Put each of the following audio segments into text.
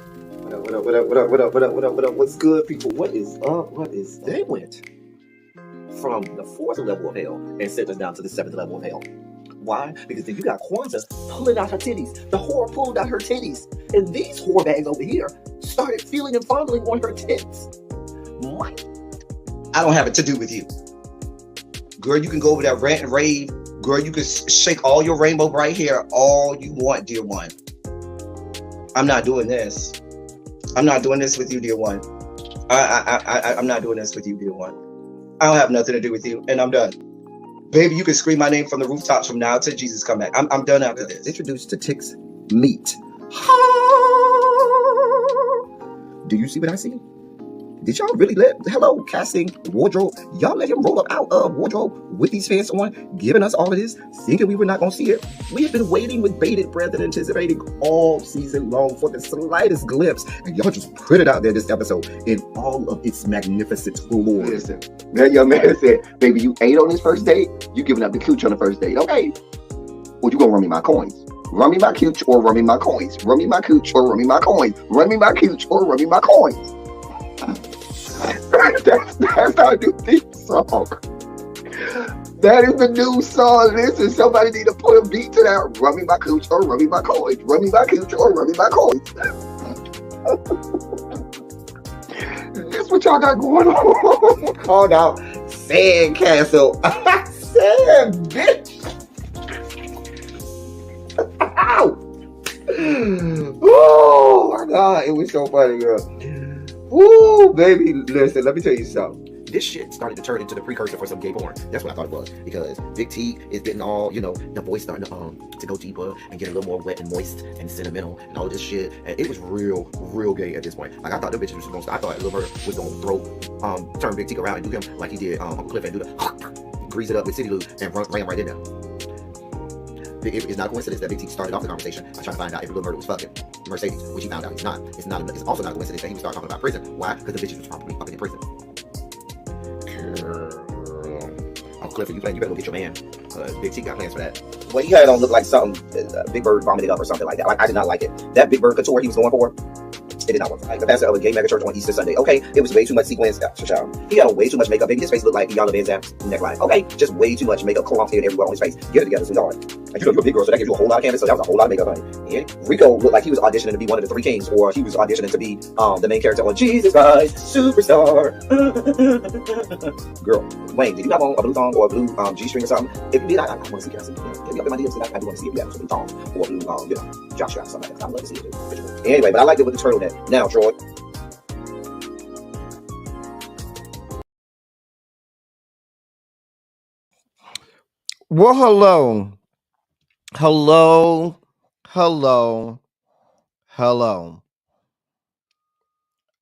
What up, what up, what up, what up, what up, what up, what up, what up? What's good, people? What is up? What is they went from the 4th level of hell and sent us down to the 7th level of hell. Why? Because then you got Kwanzaa pulling out her titties. The whore pulled out her titties. And these whore bags over here started feeling and fondling on her tits. What? I don't have it to do with you. Girl, you can go over there, rant and rave. Girl, you can shake all your rainbow bright hair all you want, dear one. I'm not doing this. I'm not doing this with you, dear one. I'm not doing this with you, dear one. I don't have nothing to do with you, and I'm done. Baby, you can scream my name from the rooftops from now till Jesus come back. I'm done after this. Introduced to Tick's meat. Do you see what I see? Did y'all really hello, casting, wardrobe, y'all let him roll up out of wardrobe with these fans on, giving us all of this, thinking we were not going to see it? We have been waiting with bated breath and anticipating all season long for the slightest glimpse, and y'all just put it out there this episode in all of its magnificent glory. Listen, that young man said, baby, you ate on this first date, you giving up the cooch on the first date, okay? Well, you gonna run me my coins. Run me my cooch or run me my coins. Run me my cooch or run me my coins. Run me my cooch or run me my coins. That's our new theme song. That is the new song. Listen, somebody need to put a beat to that. Run me my cooch or run me my coins. Run me my cooch or run me my coins. That's what y'all got going on. Called out Sandcastle. Sand, bitch. Ow. Oh my God, it was so funny, girl. Woo, baby, listen, let me tell you something. This shit started to turn into the precursor for some gay porn. That's what I thought it was. Because Big T is getting all, the voice starting to go deeper and get a little more wet and moist and sentimental and all this shit. And it was real gay at this point. Like, I thought the bitches was going to start. I thought Lil Bird was going to turn Big T around and do him like he did Uncle Cliff and do the grease it up with City Lou and ran right in there. It's not a coincidence that Big T started off the conversation by trying to find out if Lil Bird was fucking Mercedes, which he found out he's not. It's also not a coincidence that he would start talking about prison. Why? Because the bitches was probably fucking in prison. Uncle Cliff, you better go get your man. Big T got plans for that. What he had on looked like something Big Bird vomited up or something like that. Like, I did not like it. That Big Bird couture he was going for, it did not work. Like the pastor of a gay mega church on Easter Sunday. Okay, it was way too much sequins. He had on way too much makeup. Baby, his face looked like Iyanla Vanzant's neckline. Okay, just way too much makeup clumped in everywhere on his face. Get it together, sweetheart. Like, you're a big girl, so that gives you a whole lot of canvas. So that was a whole lot of makeup, honey. And Rico looked like he was auditioning to be one of the three kings, or he was auditioning to be the main character on Jesus Christ Superstar. Girl, Wayne, did you have on a blue thong or a blue G-string or something? If you did, I want to see it. Get me up in my DMs. I do want to see if you have a blue thong or a blue, jock strap or something like that. I'd love to see it too. Anyway, but I liked it with the turtleneck. Now, Troy. Well, hello.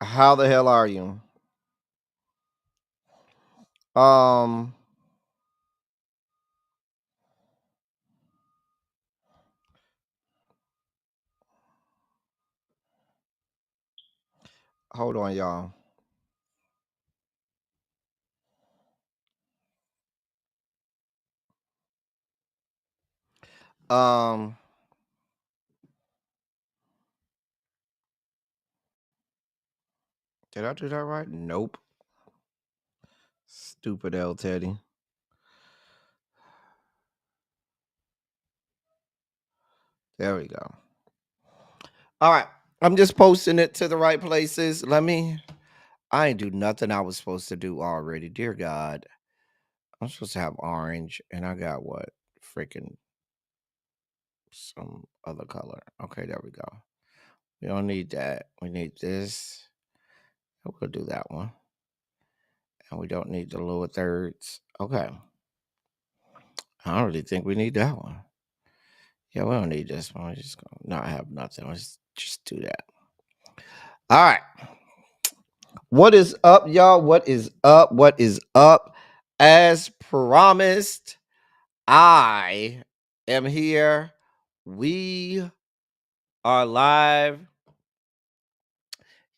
How the hell are you? Hold on, y'all. Did I do that right? Nope. Stupid L Teddy. There we go. All right. I'm just posting it to the right places. I ain't do nothing I was supposed to do already. Dear God. I'm supposed to have orange, and I got what? Freaking some other color. Okay, there we go. We don't need that. We need this. We'll do that one. And we don't need the lower thirds. Okay. I don't really think we need that one. Yeah, we don't need this one. We're just going to not have nothing. Let's just do that. All right. What is up, y'all? What is up? What is up? As promised, I am here. We are live.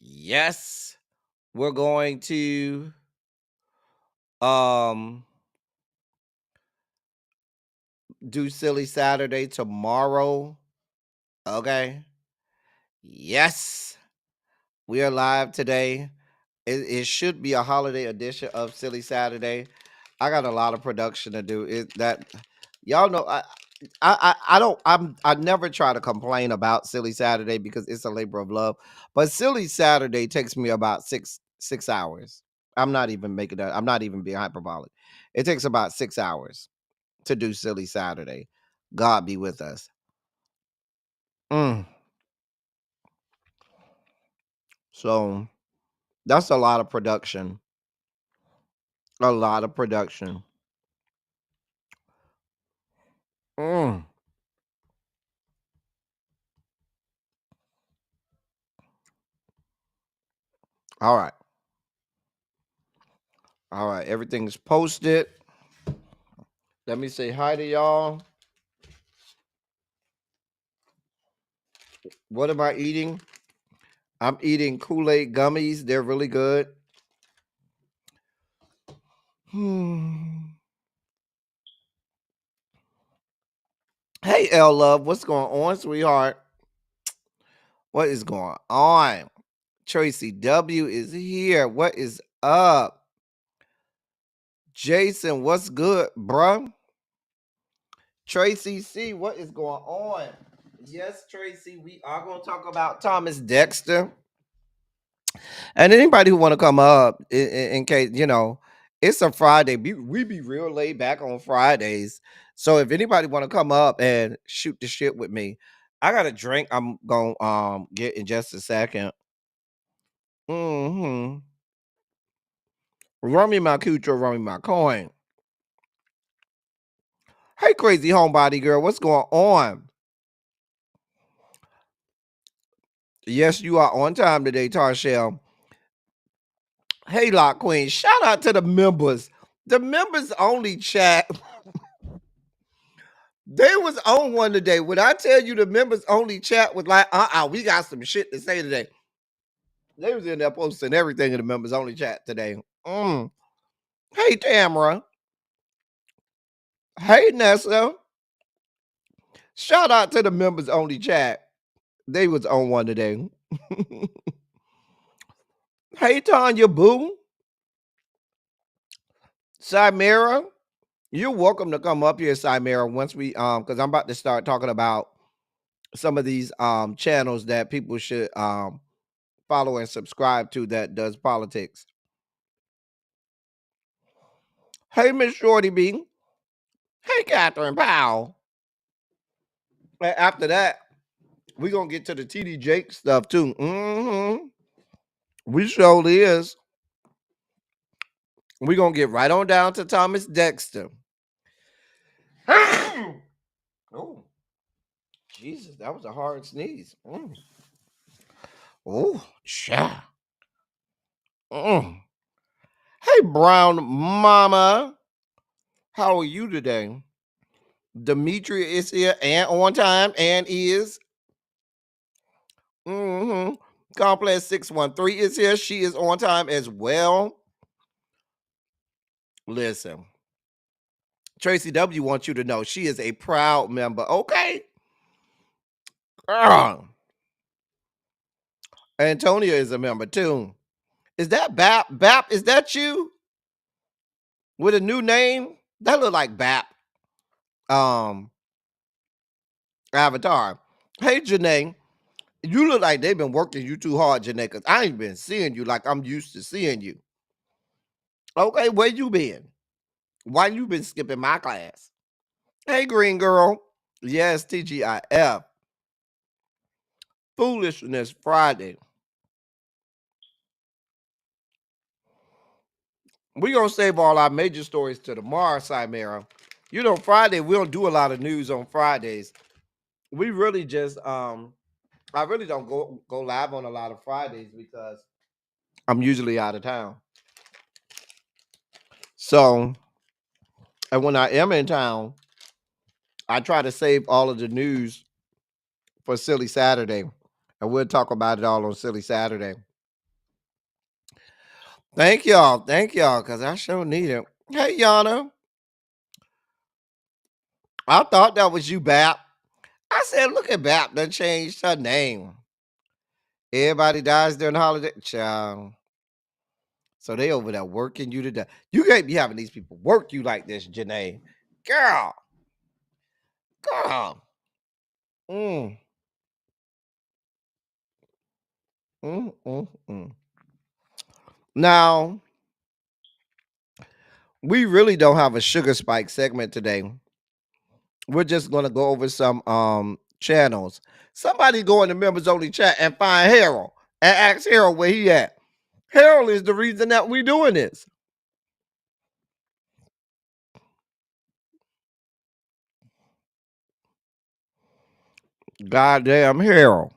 Yes, we're going to do Silly Saturday tomorrow. Okay. Yes. We are live today. It should be a holiday edition of Silly Saturday. I got a lot of production to do. Y'all know I never try to complain about Silly Saturday because it's a labor of love. But Silly Saturday takes me about six hours. I'm not even making that. I'm not even being hyperbolic. It takes about 6 hours to do Silly Saturday. God be with us. So that's a lot of production. A lot of production. All right. All right. Everything's posted. Let me say hi to y'all. What am I eating? I'm eating Kool-Aid gummies. They're really good. Hey, L Love, what's going on, sweetheart? What is going on? Tracy W is here. What is up? Jason, what's good, bruh? Tracy C, what is going on? Yes, Tracy, we are going to talk about Thomas Dexter. And anybody who want to come up, in case, it's a Friday. We be real laid back on Fridays. So if anybody want to come up and shoot the shit with me, I got a drink I'm going to get in just a second. Run me my cooch or run me my coin. Hey, crazy homebody girl, what's going on? Yes, you are on time today, Tarshell. Hey, Lock Queen, shout out to the members. The members only chat. They was on one today. When I tell you the members only chat was like, we got some shit to say today. They was in there posting everything in the members only chat today. Hey, Tamara. Hey, Nessa. Shout out to the members only chat. They was on one today. Hey, Tanya Boo. Chimera. You're welcome to come up here, Chimera, once we because I'm about to start talking about some of these channels that people should follow and subscribe to that does politics. Hey, Miss Shorty B. Hey, Catherine Powell. And after that, we're gonna get to the TD Jake stuff too. We surely is. We're gonna get right on down to Thomas Dexter. Oh, Jesus, that was a hard sneeze. Oh, cha. Hey, Brown Mama. How are you today? Demetria is here and on time and is. Complex 613 is here. She is on time as well. Listen. Tracy W wants you to know she is a proud member. Okay. Antonia is a member too. Is that Bap? Bap, is that you? With a new name? That look like Bap. Avatar. Hey, Janae. You look like they've been working you too hard, Janae, because I ain't been seeing you like I'm used to seeing you. Okay, where you been? Why you been skipping my class? Hey, green girl. Yes, TGIF. Foolishness Friday. We're going to save all our major stories to tomorrow, Chimera. Friday, we don't do a lot of news on Fridays. We really just, I really don't go live on a lot of Fridays because I'm usually out of town. So, and when I am in town, I try to save all of the news for Silly Saturday. And we'll talk about it all on Silly Saturday. Thank y'all, because I sure need it. Hey, Yana. I thought that was you, Bap. I said, look at Bap, done changed her name. Everybody dies during the holiday. Child. So they over there working you to death. You can't be having these people work you like this, Janae. Girl. Girl. Mm. Now, we really don't have a sugar spike segment today. We're just gonna go over some channels. Somebody go in the members only chat and find Harold and ask Harold where he at. Harold is the reason that we doing this. Goddamn Harold.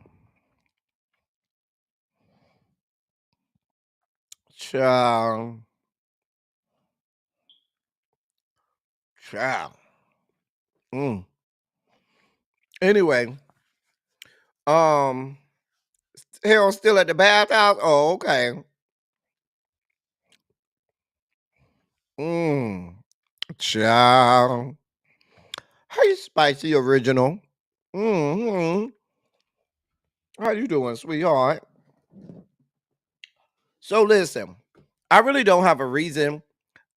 Child. Child. Anyway, Harold still at the bathhouse? Oh, okay. Child. Hey, Spicy Original. How you doing, sweetheart? So listen, I really don't have a reason.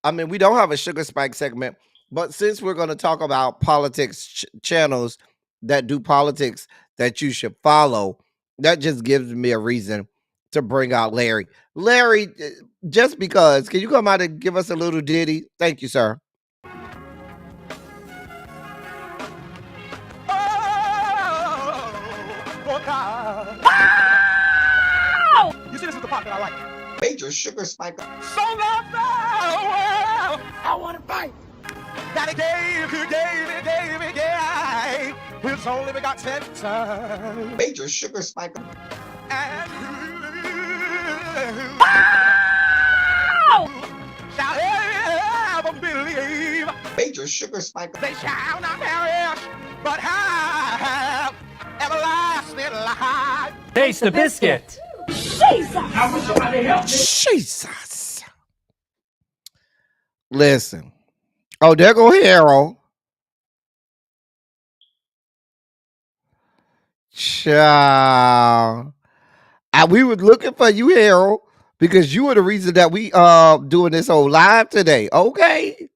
I mean, we don't have a sugar spike segment, but since we're going to talk about politics channels that do politics that you should follow, that just gives me a reason to bring out Larry. Larry, just because, can you come out and give us a little ditty? Thank you, sir. You see, this is the part that I like. Major sugar spike. So love now, I want to fight. That he gave, his only begotten son. Major sugar spike. And shall ever believe. Major sugar spike. They shall not perish, but have everlasting life. Taste the biscuit. Jesus. Listen. Oh, there go Harold. Child. We were looking for you, Harold, because you were the reason that we doing this whole live today. Okay.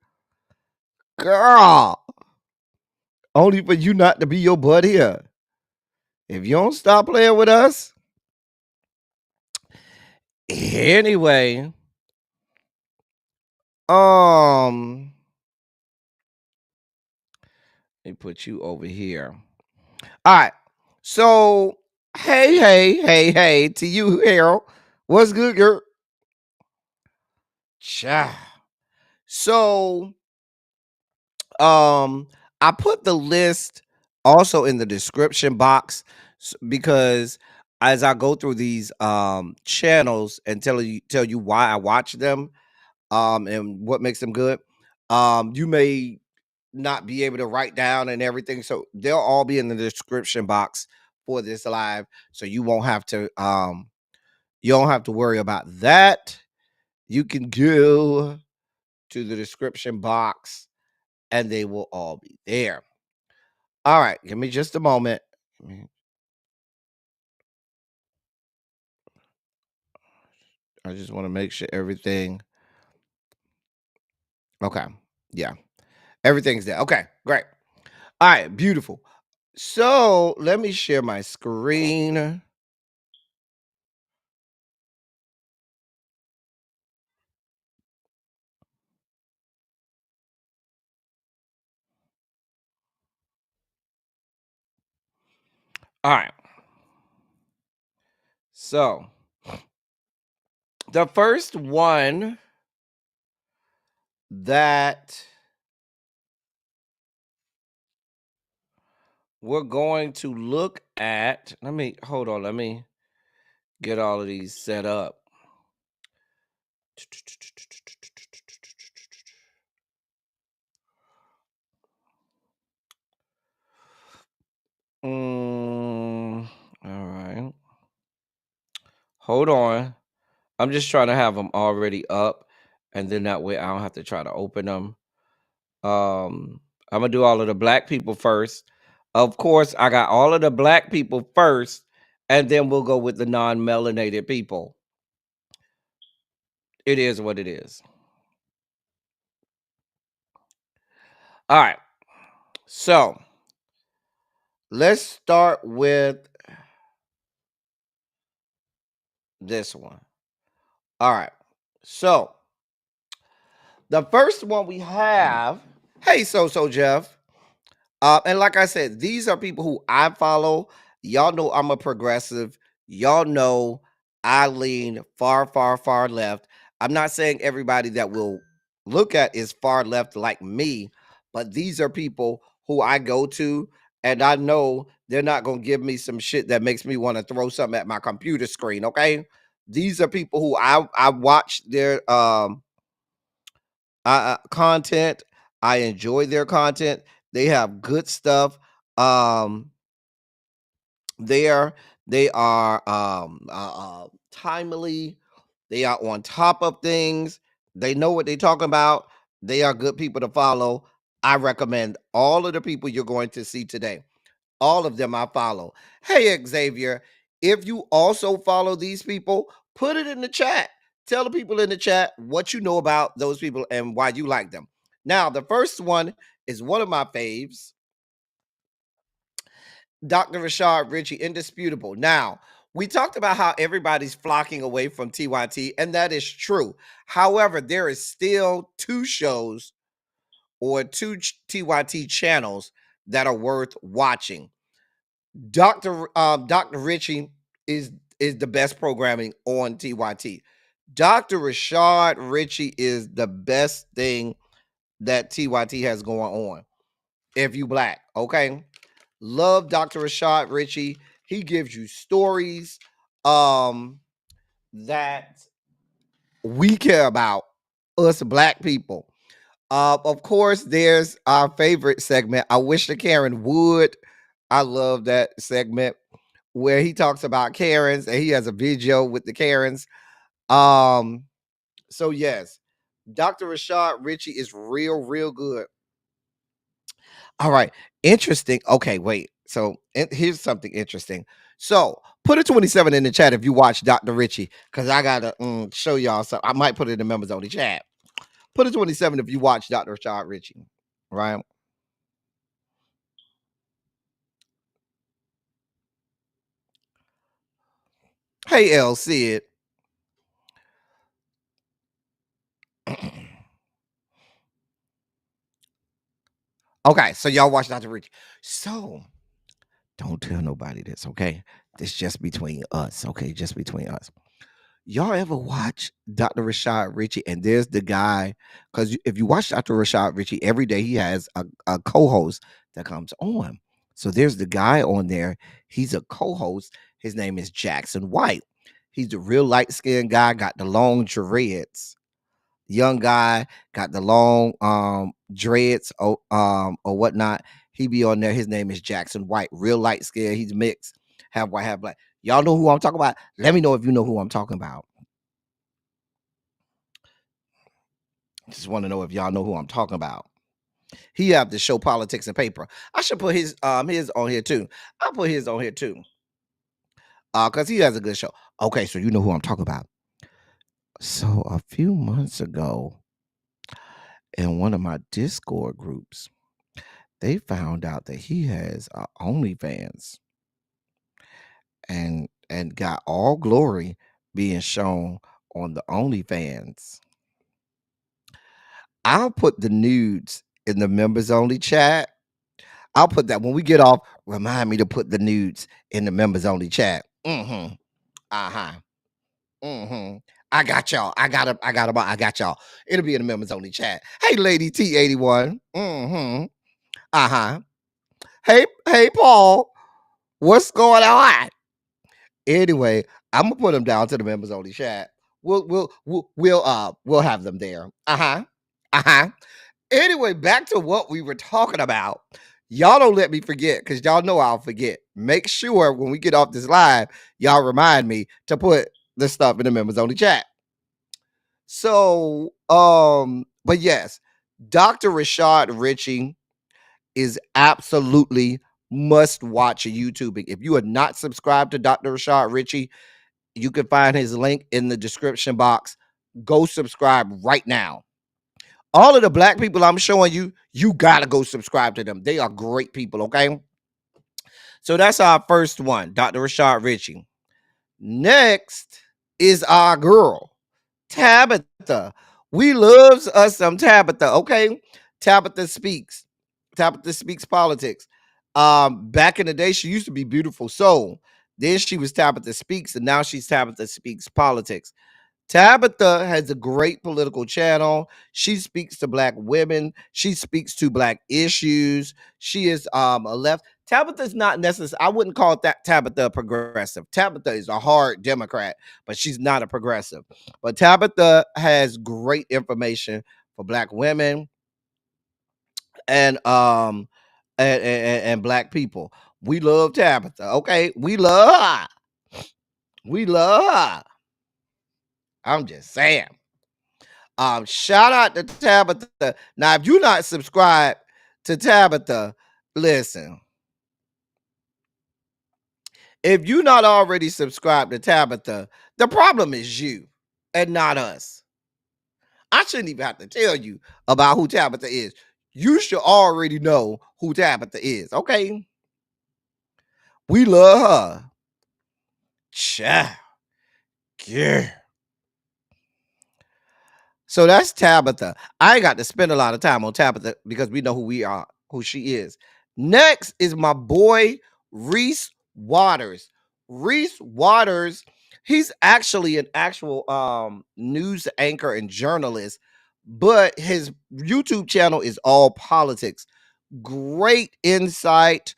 Girl. Only for you not to be your butt here. If you don't stop playing with us. Anyway. Let me put you over here. All right. So, hey to you, Harold. What's good, girl? Cha. So, I put the list also in the description box because as I go through these channels and tell you why I watch them and what makes them good, you may not be able to write down and everything, so they'll all be in the description box for this live, so you don't have to worry about that. You can go to the description box and they will all be there. All right, give me just a moment. I just want to make sure everything. Okay, yeah, everything's there. Okay, great. All right, beautiful. So let me share my screen. All right. So the first one that we're going to look at, let me get all of these set up. All right. Hold on. I'm just trying to have them already up, and then that way I don't have to try to open them. I'm gonna do all of the black people first. Of course, I got all of the black people first, and then we'll go with the non-melanated people. It is what it is. All right. So let's start with this one. All right. So the first one we have, hey, so Jeff. And like I said, these are people who I follow. Y'all know I'm a progressive. Y'all know I lean far, far, far left. I'm not saying everybody that will look at is far left like me, but these are people who I go to, and I know they're not going to give me some shit that makes me want to throw something at my computer screen, okay? These are people who I watch their content. I enjoy their content. They have good stuff. They are timely. They are on top of things. They know what they're talking about. They are good people to follow. I recommend all of the people you're going to see today. All of them I follow. Hey, Xavier, if you also follow these people, put it in the chat. Tell the people in the chat what you know about those people and why you like them. Now, the first one is one of my faves, Dr. Rashad Richey, Indisputable. Now, we talked about how everybody's flocking away from TYT, and that is true. However, there is still two shows or two TYT channels that are worth watching. Dr. Richey is the best programming on TYT. Dr. Rashad Richey is the best thing that TYT has going on. If you black, okay? Love Dr. Rashad Richey. He gives you stories that we care about, us black people. Of course, there's our favorite segment. I wish the Karen would. I love that segment where he talks about Karens and he has a video with the Karens. So yes, Dr. Rashad Richey is real good. All right, interesting. Okay, wait. So here's something interesting. So put a 27 in the chat if you watch Dr. Richey, because I gotta show y'all something. I might put it in the members only chat. Put a 27 if you watch Dr. Rashad Richey, right? Hey, L. Sid. Okay, so y'all watch Dr. Richey. So don't tell nobody this, okay? This just between us, okay? Just between us. Y'all ever watch Dr. Rashad Richey? And there's the guy, because if you watch Dr. Rashad Richey, every day he has a co-host that comes on. So there's the guy on there. He's a co-host. His name is Jackson White. He's the real light-skinned guy, got the long dreads. Young guy, got the long dreads or whatnot. He be on there. His name is Jackson White. Real light-skinned. He's mixed. Half white, half black. Y'all know who I'm talking about? Let me know if you know who I'm talking about. Just want to know if y'all know who I'm talking about. He have the show Politics and Paper. I should put his on here too. I'll put his on here too. Because he has a good show. Okay, so you know who I'm talking about. So a few months ago, in one of my Discord groups, they found out that he has OnlyFans. And got all glory being shown on the OnlyFans. I'll put the nudes in the members only chat. I'll put that when we get off. Remind me to put the nudes in the members only chat. I got y'all. I got y'all. It'll be in the members only chat. Hey, Lady T81. Hey, Paul. What's going on? Anyway, I'm gonna put them down to the members only chat. We'll have them there. Anyway, back to what we were talking about. Y'all don't let me forget, because y'all know I'll forget. Make sure when we get off this live, y'all remind me to put the stuff in the members only chat. So, but yes, Dr. Rashad Richey is absolutely must watch YouTubing. If you are not subscribed to Dr. Rashad Richey, you can find his link in the description box. Go subscribe right now. All of the black people I'm showing you, you gotta go subscribe to them. They are great people, okay? So that's our first one, Dr. Rashad Richey. Next is our girl, Tabitha. We loves us some Tabitha, okay? Tabitha Speaks. Tabitha Speaks Politics. Back in the day, she used to be Beautiful Soul. Then she was Tabitha Speaks, and now she's Tabitha Speaks Politics. Tabitha has a great political channel. She speaks to black women. She speaks to black issues. She is a left. Tabitha's not necessarily, I wouldn't call that Tabitha a progressive. Tabitha is a hard Democrat, but she's not a progressive. But Tabitha has great information for black women and and black people. We love Tabitha. Okay. We love her. We love her. I'm just saying. Shout out to Tabitha. Now, if you're not subscribed to Tabitha, listen. If you're not already subscribed to Tabitha, the problem is you and not us. I shouldn't even have to tell you about who Tabitha is. You should already know who Tabitha is, okay? We love her. Child. Yeah. So that's Tabitha. I ain't got to spend a lot of time on Tabitha because we know who we are, who she is. Next is my boy, Reese Waters. Reese Waters, he's actually an actual news anchor and journalist, but his YouTube channel is all politics. Great insight,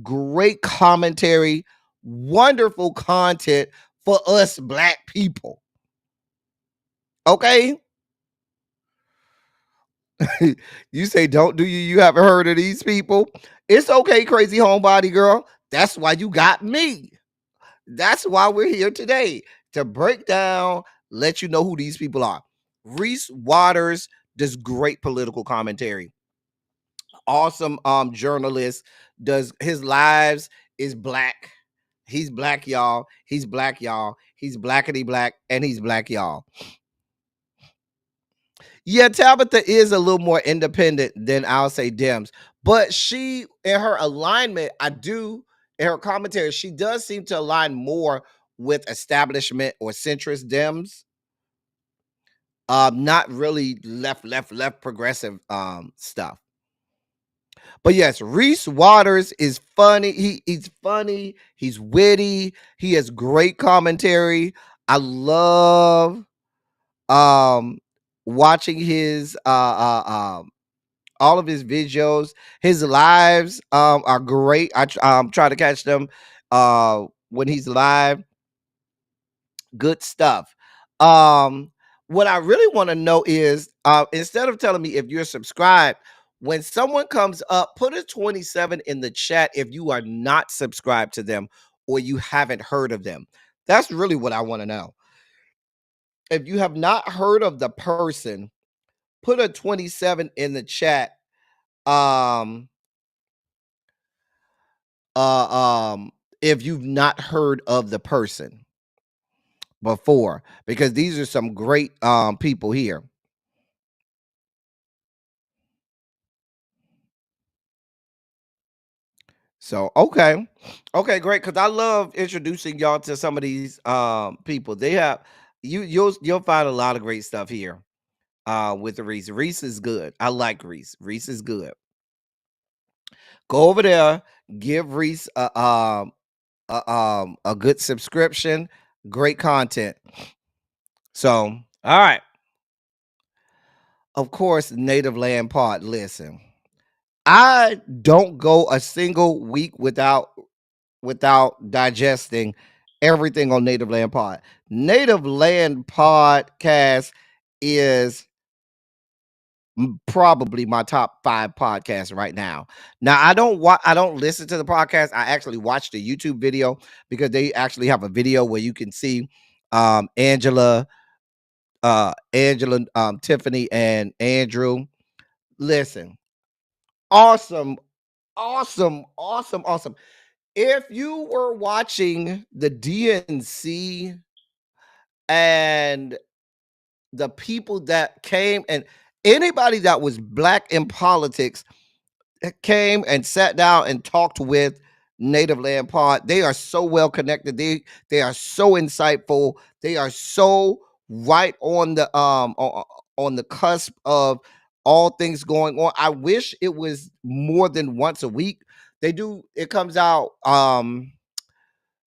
great commentary, wonderful content for us black people. Okay? You say, don't do you haven't heard of these people? It's okay, crazy homebody girl. That's why you got me. That's why we're here today, to break down, let you know who these people are. Reese Waters does great political commentary. Awesome journalist, does his lives, is black. He's black, y'all. He's black, y'all. He's blackity black, and he's black, y'all. Yeah, Tabitha is a little more independent than I'll say Dems, but she, in her alignment, in her commentary, she does seem to align more with establishment or centrist Dems. Not really left progressive stuff. But yes, Reese Waters is funny. He's funny. He's witty. He has great commentary. I love watching his all of his videos. His lives are great. I try to catch them when he's live. Good stuff. What I really want to know is instead of telling me if you're subscribed, when someone comes up, put a 27 in the chat if you are not subscribed to them or you haven't heard of them. That's really what I want to know. If you have not heard of the person, put a 27 in the chat. If you've not heard of the person before, because these are some great people here. So okay, great, because I love introducing y'all to some of these people. They have you'll find a lot of great stuff here with the Reese. Reese is good. I like Reese. Reese is good. Go over there, give Reese a good subscription, great content. So, all right. Of course, Native Land Pod. Listen, I don't go a single week without digesting everything on Native Land Pod. Native Land Podcast is probably my top 5 podcasts right now. Now I don't listen to the podcast. I actually watch the YouTube video because they actually have a video where you can see Angela, Tiffany, and Andrew. Listen, awesome Awesome. If you were watching the DNC and the people that came and anybody that was black in politics came and sat down and talked with Native Land Pod. They are so well connected. They are so insightful. They are so right on the cusp of all things going on. I wish it was more than once a week. It comes out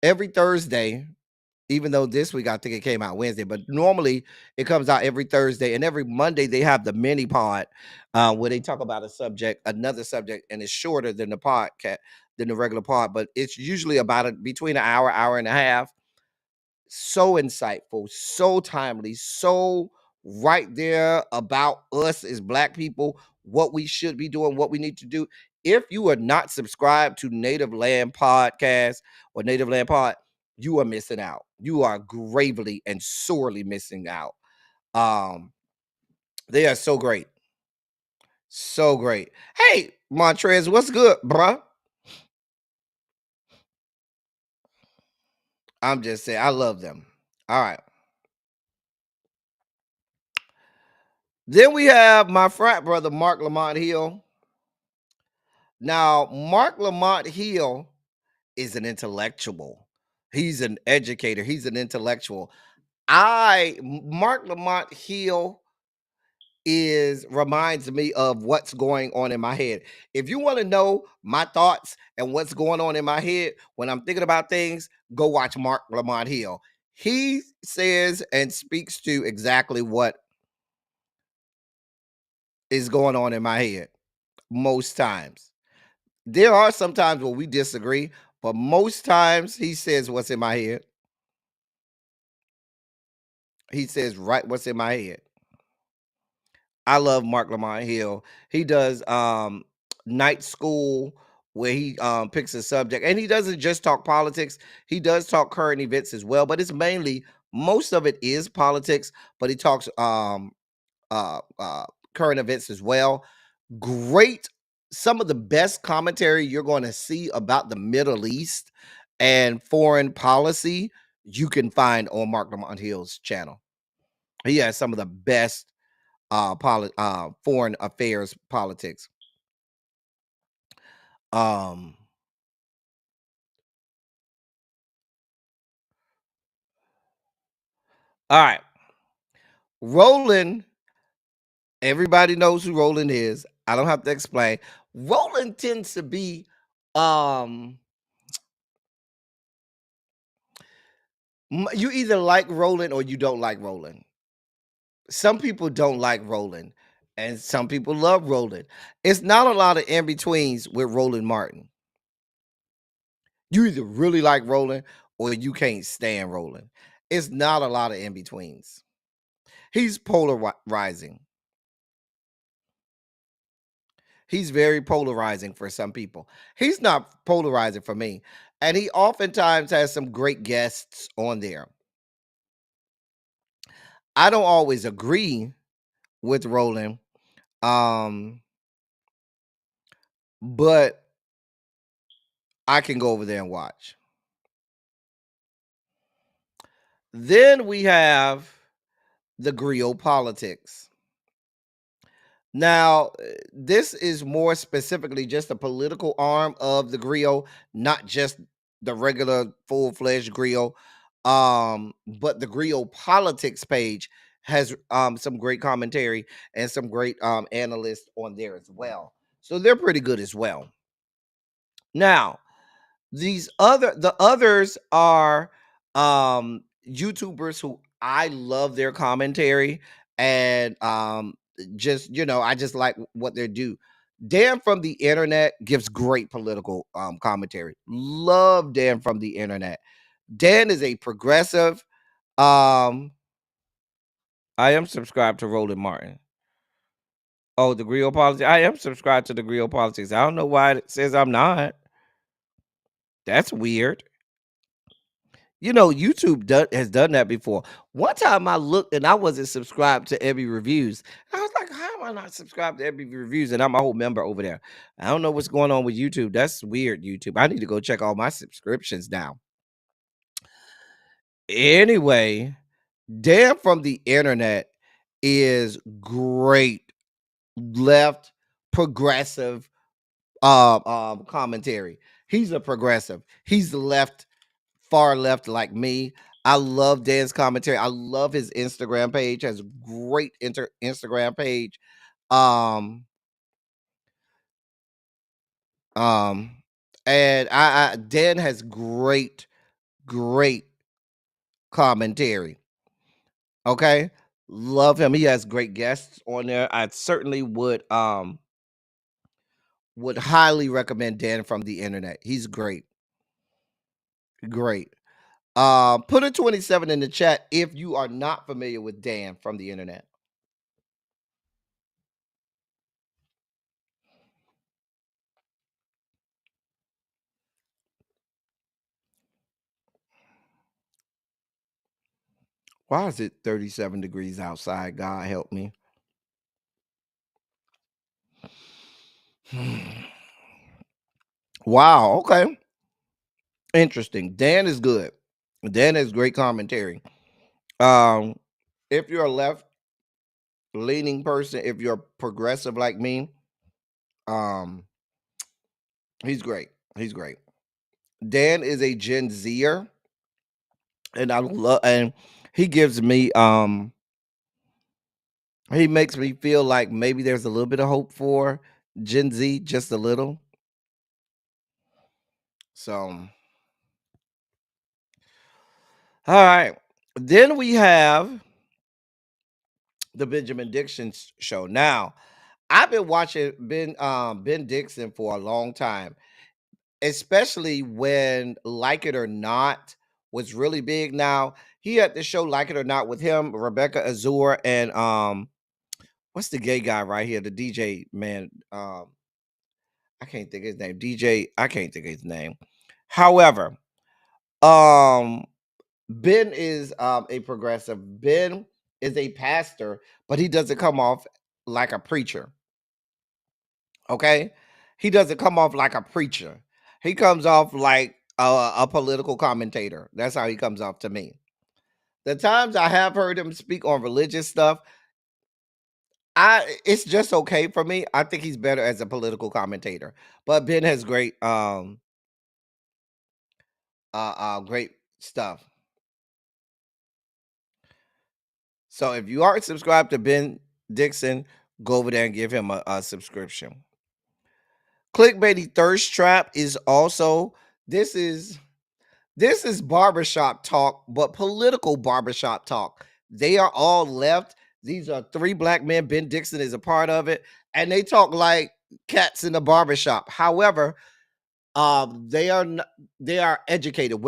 every Thursday. Even though this week I think it came out Wednesday, but normally it comes out every Thursday, and every Monday they have the mini pod where they talk about another subject, and it's shorter than the regular pod, but it's usually between an hour and a half. So insightful, so timely, so right there about us as black people, what we should be doing, what we need to do. If you are not subscribed to Native Land Podcast or Native Land Pod, you are missing out. You are gravely and sorely missing out. They are so great. So great. Hey, Montrez, what's good, bruh? I'm just saying, I love them. All right. Then we have my frat brother, Marc Lamont Hill. Now, Marc Lamont Hill is an intellectual. He's an educator. He's an intellectual. Marc Lamont Hill reminds me of what's going on in my head. If you want to know my thoughts and what's going on in my head when I'm thinking about things, go watch Marc Lamont Hill. He says and speaks to exactly what is going on in my head most times. There are some times where we disagree, but most times he says what's in my head. He says right what's in my head. I love Marc Lamont Hill. He does night school where he picks a subject, and he doesn't just talk politics. He does talk current events as well, but it's mainly most of it is politics, but he talks current events as well. Great, some of the best commentary you're going to see about the Middle East and foreign policy you can find on Marc Lamont Hill's channel. He has some of the best foreign affairs politics. All right. Roland, everybody knows who Roland is. I don't have to explain. Roland tends to be you either like Roland or you don't like Roland. Some people don't like Roland, and some people love Roland. It's not a lot of in-betweens with Roland Martin. You either really like Roland or you can't stand Roland. It's not a lot of in-betweens. He's polarizing. He's very polarizing for some people. He's not polarizing for me. And he oftentimes has some great guests on there. I don't always agree with Roland. But I can go over there and watch. Then we have theGrio Politics. Now, this is more specifically just a political arm of theGrio, not just the regular full-fledged Grio. But theGrio Politics page has some great commentary and some great analysts on there as well. So they're pretty good as well. Now, the others are YouTubers who I love their commentary and just I just like what they do. Dan from the Internet gives great political commentary. Love Dan from the Internet. Dan is a progressive. I am subscribed to Roland Martin. Oh, theGrio Politics. I am subscribed to theGrio Politics. I don't know why it says I'm not. That's weird. You know, YouTube has done that before. One time I looked and I wasn't subscribed to every reviews. I was like, how am I not subscribed to every reviews? And I'm a whole member over there. I don't know what's going on with YouTube. That's weird, YouTube. I need to go check all my subscriptions now. Anyway, Dan from the internet is great left progressive commentary. He's a progressive. He's left, far left like me. I love Dan's commentary. I love his Instagram page. Has great Instagram page. And I Dan has great commentary. Okay, love him. He has great guests on there. I certainly would highly recommend Dan from the internet. He's great. Great. Put a 27 in the chat if you are not familiar with Dan from the internet. Why is it 37 degrees outside? God help me. Wow. Okay. Interesting. Dan is good. Dan has great commentary. If you're a left leaning person, if you're progressive like me, he's great. He's great. Dan is a Gen Zer, and I love, and he gives me he makes me feel like maybe there's a little bit of hope for Gen Z, just a little. So, all right. Then we have the Benjamin Dixon show. Now, I've been watching Ben Dixon for a long time, especially when Like It or Not was really big. Now, he had the show Like It or Not with him, Rebecca Azur, and what's the gay guy right here? The DJ man. I can't think of his name. DJ, I can't think of his name. However, Ben is a progressive. Ben is a pastor, but he doesn't come off like a preacher. Okay? He doesn't come off like a preacher. He comes off like a political commentator. That's how he comes off to me. The times I have heard him speak on religious stuff, it's just okay for me. I think he's better as a political commentator. But Ben has great great stuff. So if you aren't subscribed to Ben Dixon, go over there and give him a subscription. Clickbaity Thirsttrap is also this is barbershop talk, but political barbershop talk. They are all left. These are three black men. Ben Dixon is a part of it, and they talk like cats in the barbershop. However, they are educated,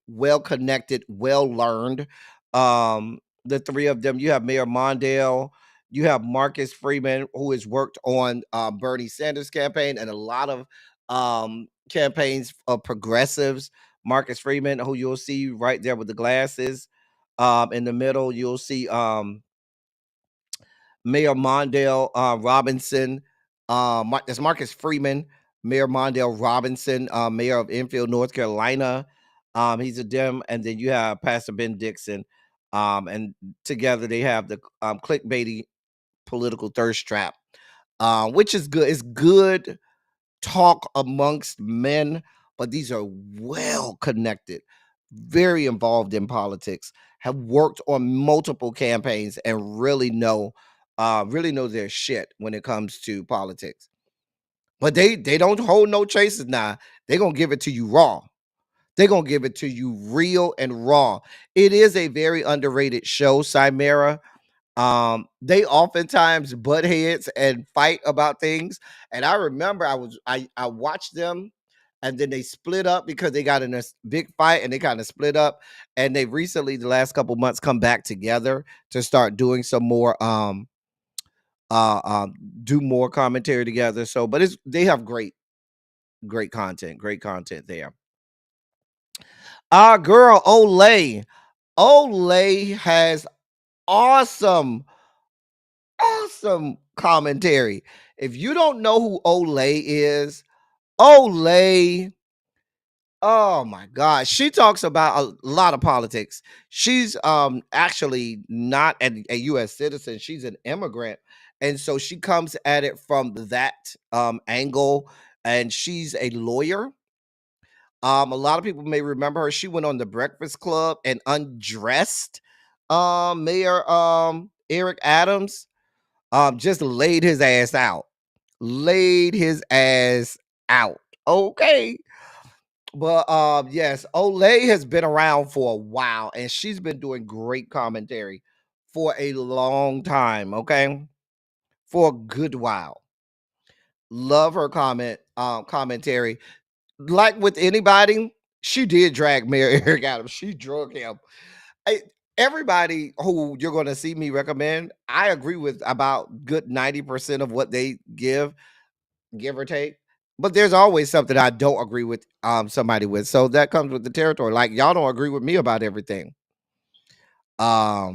well connected, well learned. The three of them. You have Mayor Mondale, you have Marcus Freeman, who has worked on Bernie Sanders' campaign and a lot of campaigns of progressives. Marcus Freeman, who you'll see right there with the glasses. In the middle, you'll see Mayor Mondale Robinson. That's Marcus Freeman, Mayor Mondale Robinson, mayor of Enfield, North Carolina. He's a Dem, and then you have Pastor Ben Dixon. And together they have the clickbaity political thirst trap, which is good. It's good talk amongst men, but these are well connected, very involved in politics, have worked on multiple campaigns, and really know their shit when it comes to politics. But they don't hold no chases now. They're gonna give it to you raw. They're gonna give it to you real and raw. It is a very underrated show, Chimera. They oftentimes butt heads and fight about things. And I remember I watched them, and then they split up because they got in a big fight and they kind of split up. And they recently, the last couple months, come back together to start doing some more do more commentary together. So, but they have great content there. Our girl Olay. Olay has awesome commentary. If you don't know who Olay is, Olay, oh my God, she talks about a lot of politics. She's actually not a U.S. citizen. She's an immigrant, and so she comes at it from that angle. And she's a lawyer. A lot of people may remember her. She went on the Breakfast Club and undressed Mayor Eric Adams. Just laid his ass out. Laid his ass out. Okay. But yes, Olay has been around for a while and she's been doing great commentary for a long time, okay? For a good while. Love her commentary. Like with anybody, she did drag Mayor Eric Adams. She drug him. Everybody who you're going to see me recommend, I agree with about good 90% of what they give or take. But there's always something I don't agree with somebody with. So that comes with the territory. Like y'all don't agree with me about everything. Yeah.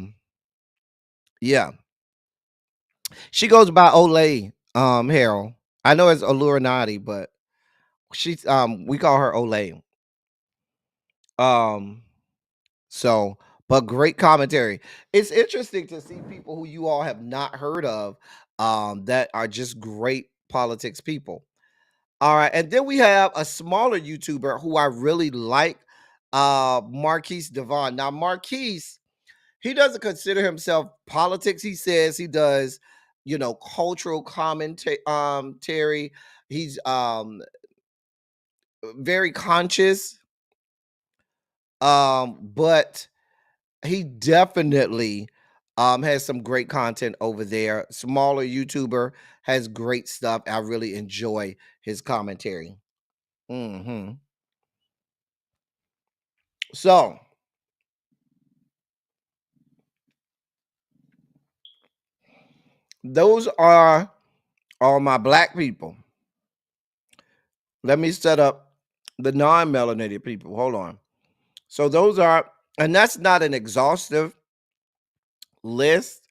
She goes by Olay, Harold. I know it's Olurinatti, but she's we call her Olay. So, but great commentary. It's interesting to see people who you all have not heard of that are just great politics people. All right, and then we have a smaller YouTuber who I really like, Marquise Davon. Now, Marquise, he doesn't consider himself politics. He says he does, cultural commentary. He's very conscious, but he definitely has some great content over there. Smaller YouTuber, has great stuff. I really enjoy his commentary. So those are all my black people. Let me set up the non-melanated people. Hold on. So those are, and that's not an exhaustive list.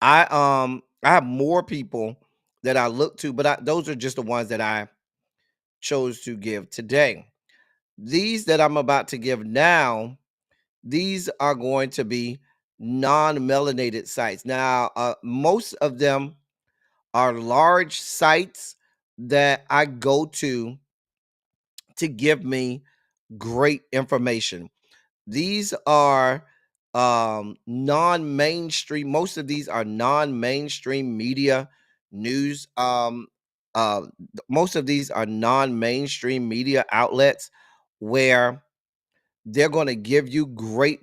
I have more people that I look to, but those are just the ones that I chose to give today. These that I'm about to give now, these are going to be non-melanated sites. Now, most of them are large sites that I go to give me great information. These are non-mainstream. Most of these are non-mainstream media news. Most of these are non-mainstream media outlets where they're going to give you great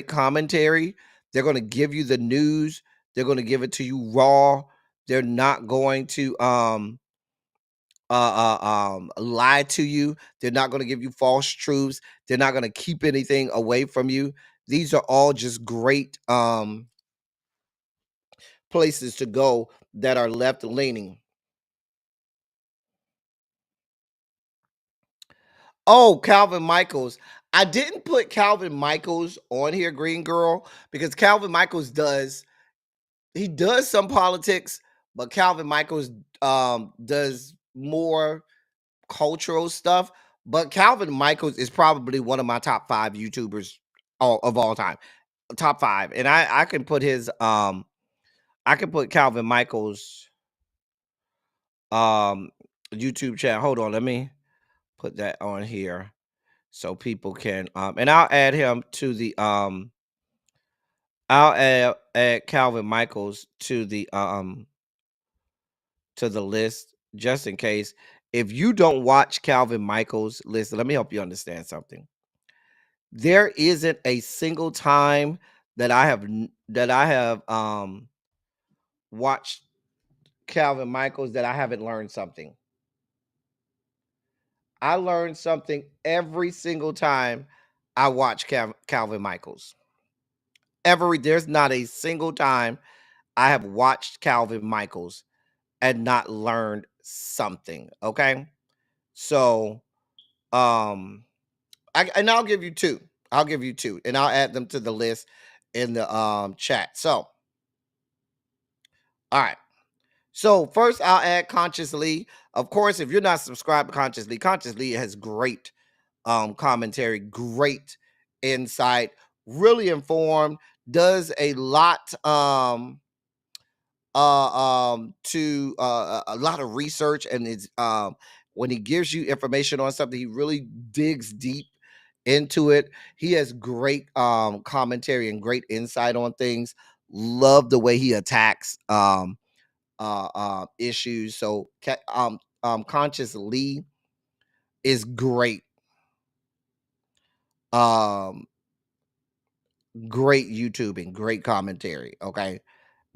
commentary. They're going to give you the news. They're going to give it to you raw. They're not going to lie to you. They're not going to give you false truths. They're not going to keep anything away from you. These are all just great places to go that are left leaning. Oh, Calvin Michaels. I didn't put Calvin Michaels on here, Green Girl, because Calvin Michaels does some politics, but Calvin Michaels does more cultural stuff. But Calvin Michaels is probably one of my top 5 YouTubers of all time. Top 5. And I can put his I can put Calvin Michaels YouTube channel. Hold on, let me put that on here so people can and I'll add him to the I'll add Calvin Michaels to the list just in case. If you don't watch Calvin Michaels, listen, let me help you understand something. There isn't a single time that I have watched Calvin Michaels that I haven't learned something. I learned something every single time I watch Calvin Michaels. There's not a single time I have watched Calvin Michaels and not learned something. Okay. So I'll give you two. I'll give you two, and I'll add them to the list in the chat. So, all right. So first, I'll add Conscious Lee. Of course, if you're not subscribed to Conscious Lee has great commentary, great insight, really informed, does a lot to a lot of research, and it's when he gives you information on something, he really digs deep into it. He has great commentary and great insight on things. Love the way he attacks issues. So Conscious Lee is great. Great YouTubing, great commentary. Okay,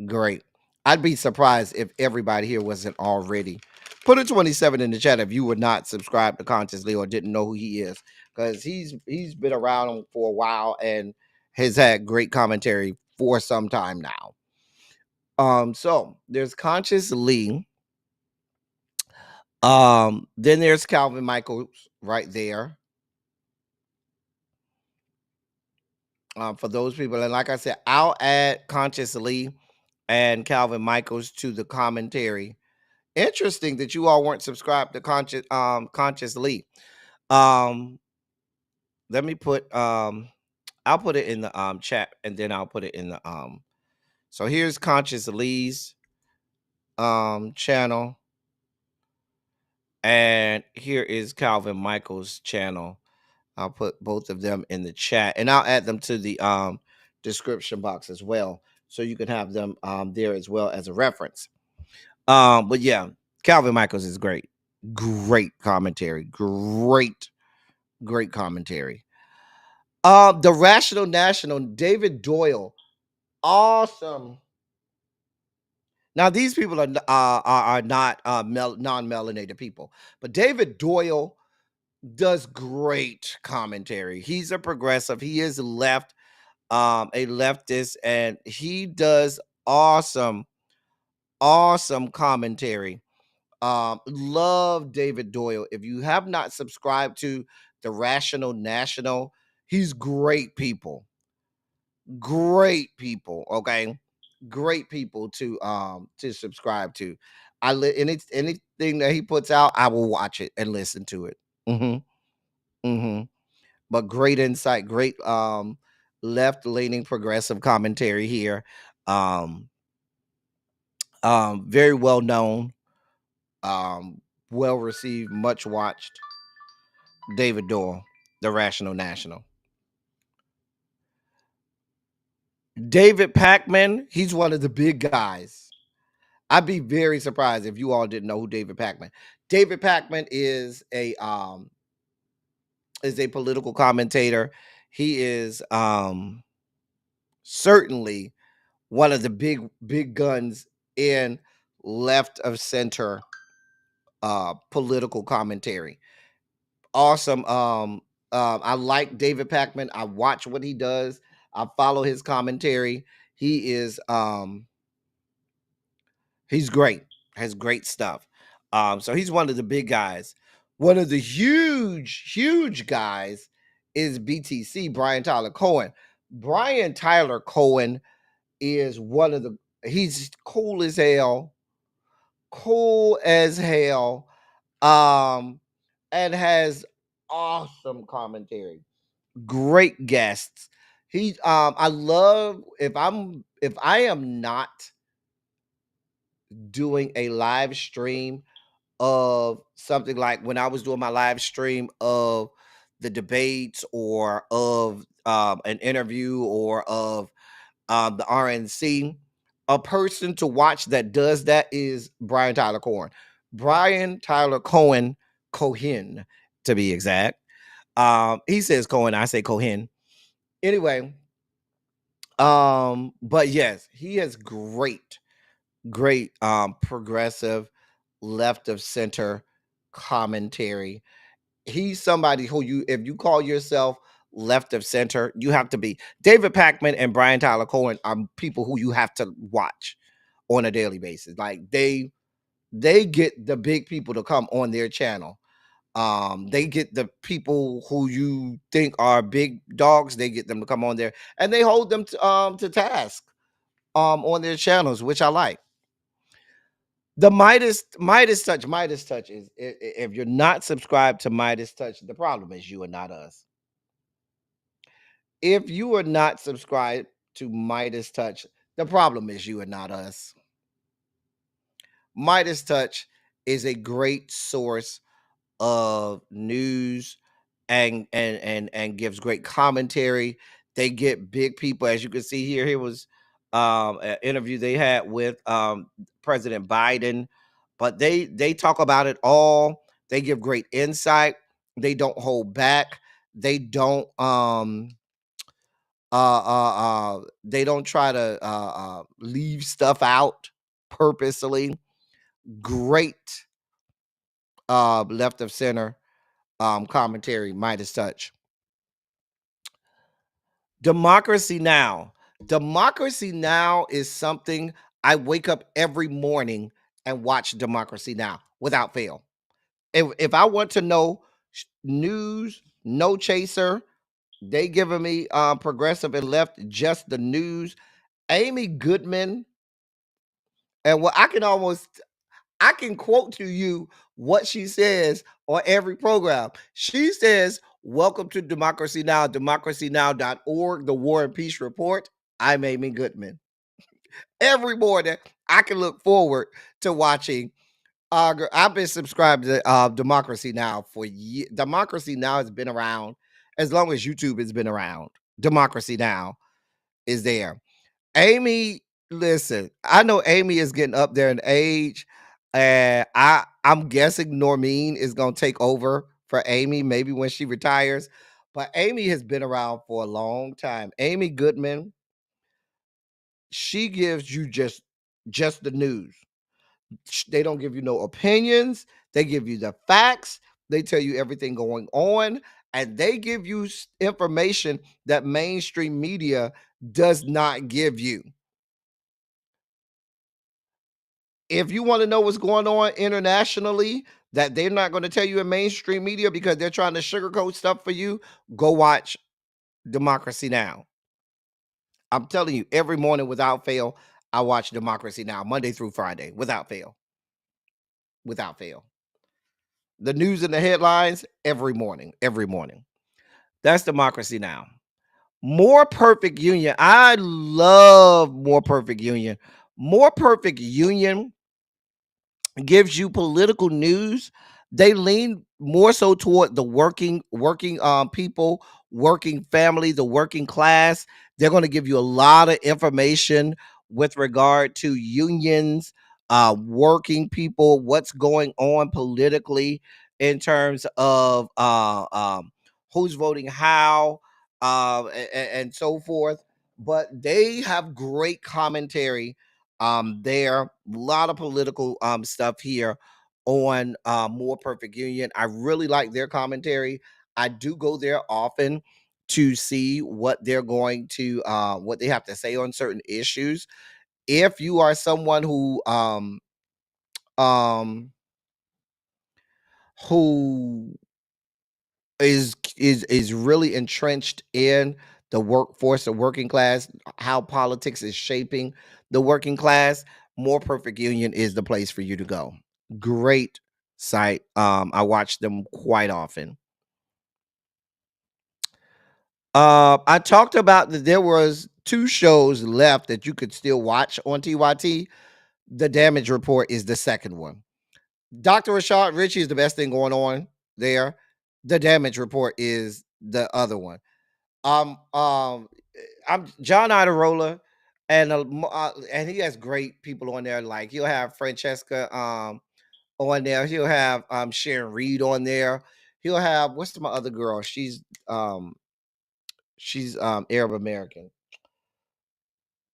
great. I'd be surprised if everybody here wasn't already. Put a 27 in the chat if you were not subscribed to Conscious Lee or didn't know who he is, because he's been around for a while and has had great commentary for some time now. So there's Conscious Lee. Then there's Calvin Michaels right there. For those people, and like I said, I'll add Conscious Lee and Calvin Michaels to the commentary. Interesting that you all weren't subscribed to Conscious Lee. Let me put I'll put it in the chat, and then I'll put it in the so here's Conscious Lee's channel, and here is Calvin Michaels' channel. I'll put both of them in the chat, and I'll add them to the description box as well, so you can have them there as well as a reference. But yeah, Calvin Michaels is great. Great commentary. Great commentary. The Rational National, David Doyle. Awesome. Now, these people are not non-melanated people, but David Doyle does great commentary. He's a progressive. He is a leftist, and he does awesome commentary. Love David Doyle. If you have not subscribed to the Rational National, he's great people. Great people. Okay. Great people to subscribe to. Anything that he puts out, I will watch it and listen to it. But great insight, great left-leaning progressive commentary here. Very well known, well received, much watched. David Doyle, the Rational National. David Pakman, he's one of the big guys. I'd be very surprised if you all didn't know who David Pakman. David Pakman is a political commentator. He is certainly one of the big guns in left of center political commentary. Awesome. I like David Pakman. I watch what he does. I follow his commentary. He is he's great. Has great stuff. So he's one of the big guys. One of the huge guys is BTC, Brian Tyler Cohen. Brian Tyler Cohen is one of the, he's cool as hell. And has awesome commentary. Great guests. I love, if I am not doing a live stream of something, like when I was doing my live stream of the debates or of an interview or of the RNC, a person to watch that does that is Brian Tyler Cohen. Brian Tyler Cohen, to be exact. He says Cohen, I say Cohen. Anyway, but yes, he has great progressive left of center commentary. He's somebody who if you call yourself left of center, you have to be. David Pakman and Brian Tyler Cohen are people who you have to watch on a daily basis. Like they get the big people to come on their channel. They get the people who you think are big dogs, they get them to come on there and they hold them to task on their channels, which I like. The MeidasTouch is, if you're not subscribed to MeidasTouch, the problem is you and not us. If you are not subscribed to MeidasTouch, the problem is you and not us. MeidasTouch is a great source of news and gives great commentary. They get big people, as you can see here. Here was an interview they had with President Biden, but they talk about it all. They give great insight. They don't hold back. They don't they don't try to leave stuff out purposely. Great left of center commentary, MeidasTouch. Democracy Now. Democracy Now is something I wake up every morning and watch Democracy Now without fail. If I want to know news, no chaser, they giving me progressive and left, just the news. Amy Goodman, and what I can quote to you what she says on every program. She says, "Welcome to Democracy Now, democracynow.org, the War and Peace Report. I'm Amy Goodman." Every morning, I can look forward to watching. I've been subscribed to Democracy Now for years. Democracy Now has been around as long as YouTube has been around. Democracy Now is there. Amy, listen, I know Amy is getting up there in age, and I'm guessing Normeen is gonna take over for Amy, maybe when she retires. But Amy has been around for a long time. Amy Goodman, she gives you just the news. They don't give you no opinions. They give you the facts. They tell you everything going on, and they give you information that mainstream media does not give you. If you want to know what's going on internationally that they're not going to tell you in mainstream media because they're trying to sugarcoat stuff for you, go watch Democracy Now. I'm telling you, every morning without fail, I watch Democracy Now, Monday through Friday, without fail. Without fail. The news and the headlines every morning. That's Democracy Now. More Perfect Union. I love More Perfect Union. More Perfect Union gives you political news. They lean more so toward the working people, working family, the working class. They're going to give you a lot of information with regard to unions, working people, what's going on politically in terms of who's voting how, and so forth. But they have great commentary there. A lot of political stuff here on More Perfect Union. I really like their commentary. I do go there often to see what they're going to what they have to say on certain issues. If you are someone who is really entrenched in the workforce, the working class, how politics is shaping the working class, More Perfect Union is the place for you to go. Great site. I watch them quite often. I talked about that there was 2 shows left that you could still watch on TYT. The Damage Report is the second one. Dr. Rashad Richey is the best thing going on there. The Damage Report is the other one. I'm John Idarola, and he has great people on there. Like he'll have Francesca on there. He'll have Sharon Reed on there. He'll have, what's my other girl? She's Arab American.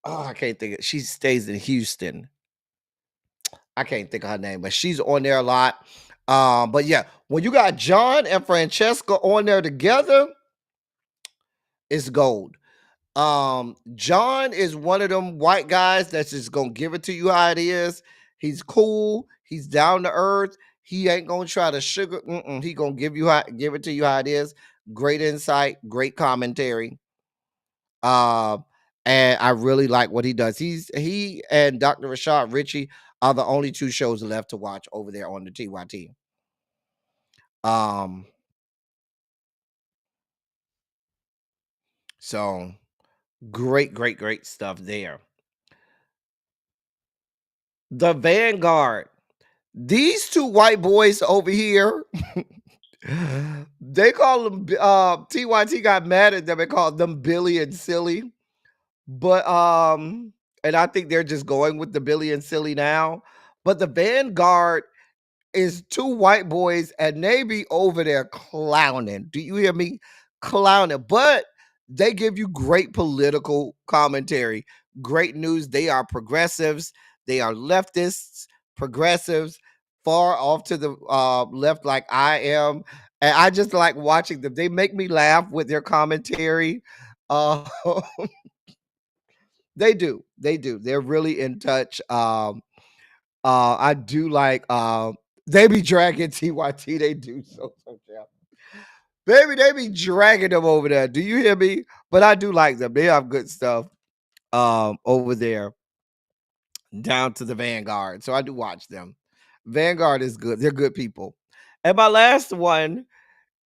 Oh, I can't think of, she stays in Houston. I can't think of her name, but she's on there a lot. But yeah, when you got John and Francesca on there together, it's gold. John is one of them white guys that's just gonna give it to you how it is. He's cool, he's down to earth, He ain't gonna try to sugar. He gonna give it to you how it is. Great insight, great commentary. And I really like what he does. He and Dr. Rashad Richey are the only two shows left to watch over there on the TYT. So great stuff there. The Vanguard. These two white boys over here, they call them TYT got mad at them and called them Billy and Silly. But and I think they're just going with the Billy and Silly now. But the Vanguard is two white boys and they be over there clowning. Do you hear me? Clowning. But they give you great political commentary, great news. They are progressives, they are leftists, progressives, far off to the left, like I am. And I just like watching them. They make me laugh with their commentary. Uh, they do. They're really in touch. I do like they be dragging TYT. They do so yeah. Baby, they be dragging them over there. Do you hear me? But I do like them. They have good stuff over there down to the Vanguard. So I do watch them. Vanguard is good. They're good people. And my last one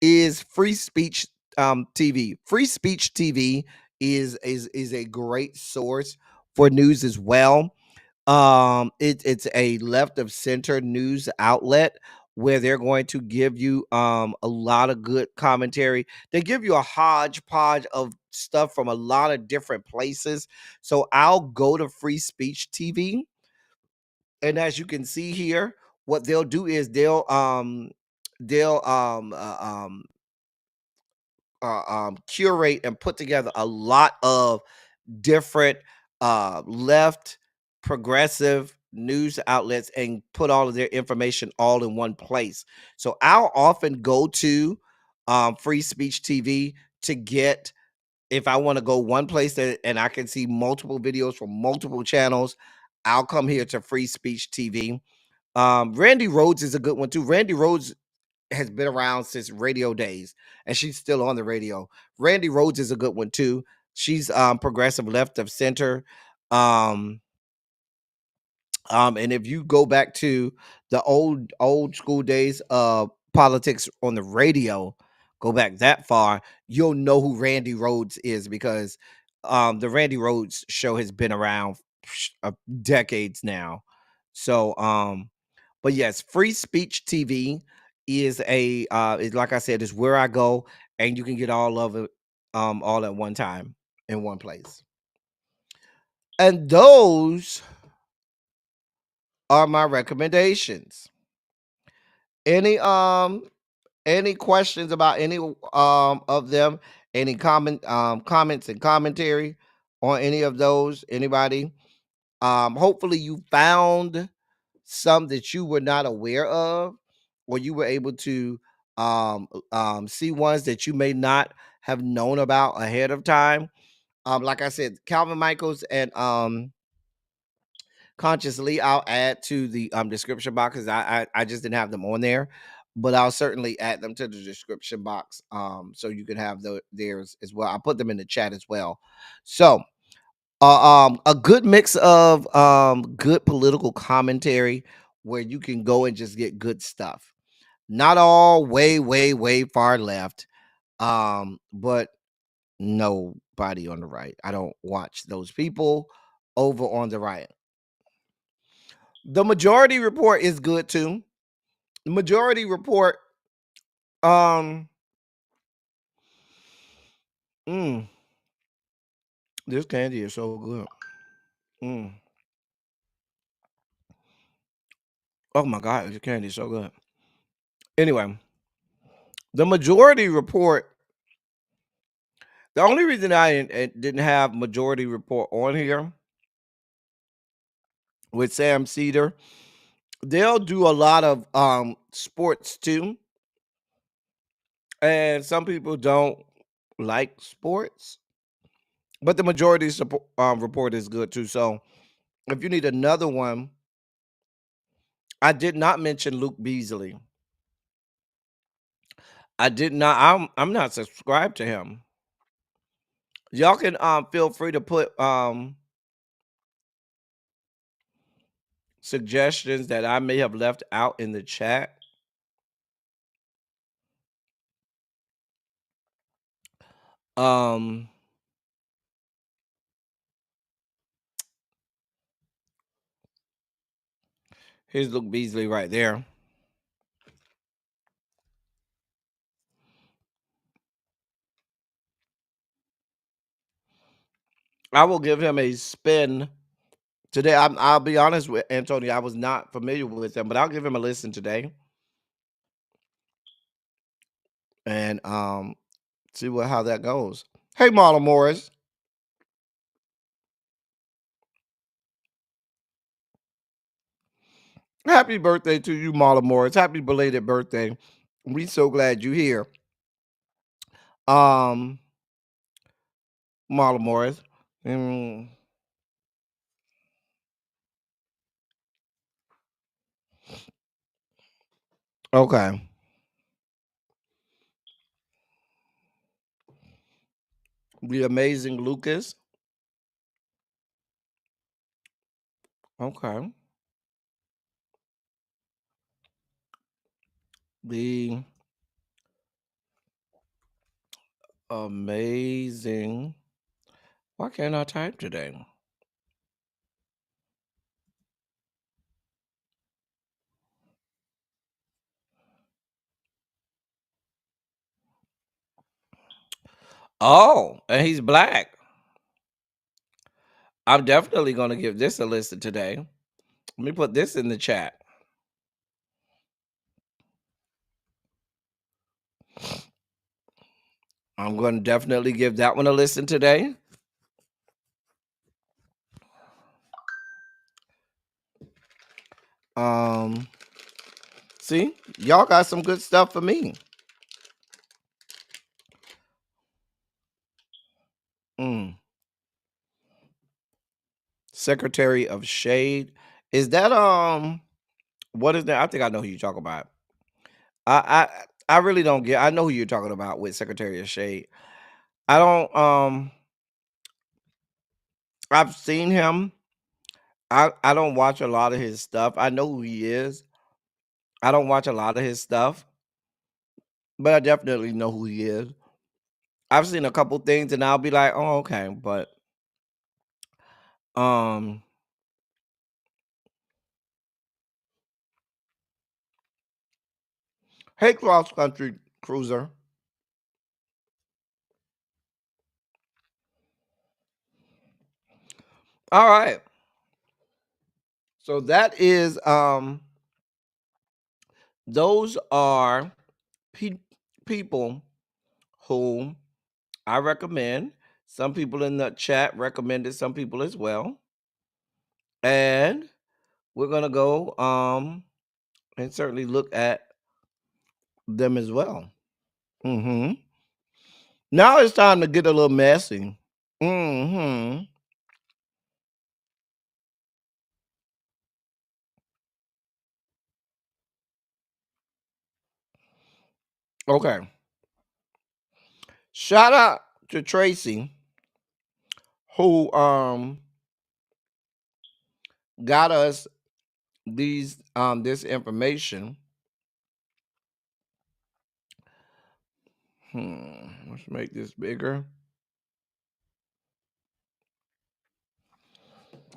is Free Speech TV. Free Speech TV is a great source for news as well. It's a left of center news outlet where they're going to give you a lot of good commentary. They give you a hodgepodge of stuff from a lot of different places. So I'll go to Free Speech TV, and as you can see here, what they'll do is they'll curate and put together a lot of different left progressive news outlets and put all of their information all in one place. So I'll often go to Free Speech TV to get, if I want to go one place and I can see multiple videos from multiple channels, I'll come here to Free Speech TV. Randy Rhodes is a good one too. Randy Rhodes has been around since radio days, and she's still on the radio. Randy Rhodes is a good one too. She's progressive left of center. And if you go back to the old school days of politics on the radio, go back that far, you'll know who Randy Rhodes is, because the Randy Rhodes show has been around decades now. So but yes, Free Speech TV is is, like I said, is where I go, and you can get all of it all at one time in one place. And those are my recommendations. Any questions about any of them? Any comments and commentary on any of those? Anybody? Hopefully you found some that you were not aware of, or you were able to see ones that you may not have known about ahead of time. Like I said, Calvin Michaels and Consciously, I'll add to the description box, because I just didn't have them on there, but I'll certainly add them to the description box so you can have theirs as well. I'll put them in the chat as well. So a good mix of good political commentary where you can go and just get good stuff. Not all way far left, but nobody on the right. I don't watch those people over on the right. The Majority Report is good too. The Majority Report, this candy is so good. Oh my God, this candy is so good. Anyway, the Majority Report. The only reason I didn't have Majority Report on here with Sam Cedar, they'll do a lot of sports too, and some people don't like sports, but the Majority Report is good too. So if you need another one, I did not mention Luke Beasley. I did not. I'm not subscribed to him. Y'all can feel free to put suggestions that I may have left out in the chat. Here's Luke Beasley right there. I will give him a spin today. I'll be honest with Antonio. I was not familiar with him, but I'll give him a listen today. And see how that goes. Hey, Marlon Morris. Happy birthday to you, Marlon Morris. Happy belated birthday. We so glad you're here. Marlon Morris. Okay. The amazing Lucas. Okay. The amazing. Why can't I type today? Oh, and he's black. I'm definitely going to give this a listen today. Let me put this in the chat. I'm going to definitely give that one a listen today. See, y'all got some good stuff for me. Secretary of Shade. Is that what is that? I think I know who you're talking about. I really don't get. I know who you're talking about with Secretary of Shade. I don't I've seen him. I don't watch a lot of his stuff. I know who he is. I don't watch a lot of his stuff, but I definitely know who he is. I've seen a couple things and I'll be like, oh, okay, but hey, cross country cruiser. All right. So that is those are people who I recommend. Some people in the chat recommended some people as well. And we're gonna go and certainly look at them as well. Now it's time to get a little messy. Okay. Shout out to Tracy, who got us these this information. Let's make this bigger.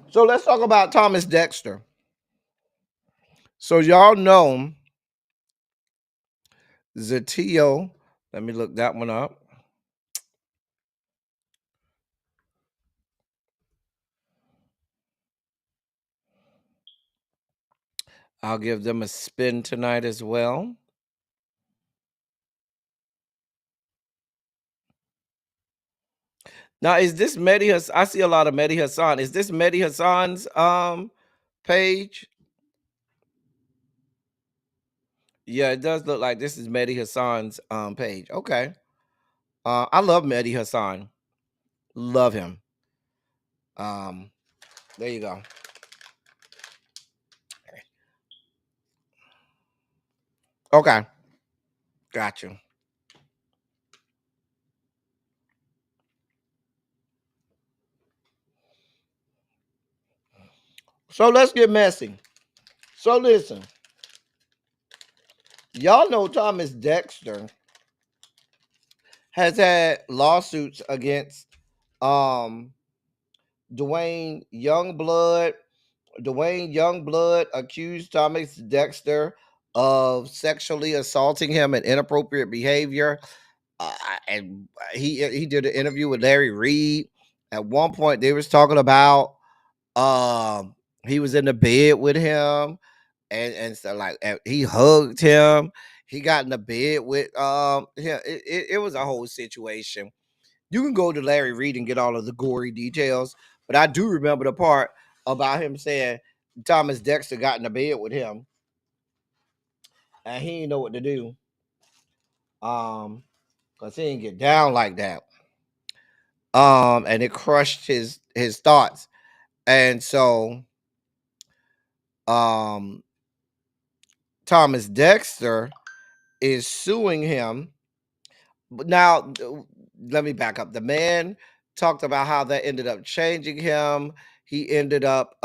So let's talk about Thomas Dexter. So y'all know Zeteo. Let me look that one up. I'll give them a spin tonight as well. Now, is this Mehdi Hassan? I see a lot of Mehdi Hassan. Is this Mehdi Hassan's page? Yeah, it does look like this is Mehdi Hassan's page. Okay. I love Mehdi Hassan. Love him. There you go. Okay. Got you. So let's get messy. So listen. Y'all know Thomas Dexter has had lawsuits against um Dwayne Youngblood. Dwayne Youngblood accused Thomas Dexter of sexually assaulting him and inappropriate behavior. And he did an interview with Larry Reed. At one point, they was talking about he was in the bed with him, and so like he hugged him. He got in the bed with him. It was a whole situation. You can go to Larry Reed and get all of the gory details, but I do remember the part about him saying Thomas Dexter got in the bed with him and he didn't know what to do. Because he didn't get down like that. And it crushed his thoughts. And so Thomas Dexter is suing him. But now let me back up. The man talked about how that ended up changing him. He ended up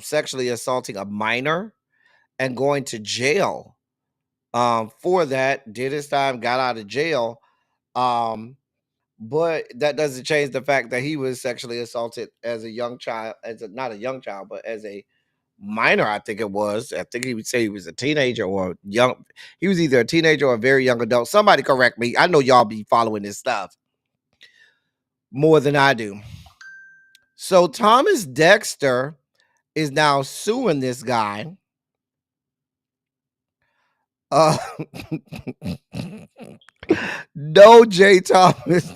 sexually assaulting a minor and going to jail for that. Did his time, got out of jail. But that doesn't change the fact that he was sexually assaulted as a young child, not a young child, but as a minor, I think it was. I think he would say he was a teenager or young. He was either a teenager or a very young adult. Somebody correct me. I know y'all be following this stuff more than I do. So Thomas Dexter is now suing this guy. No, J. Thomas.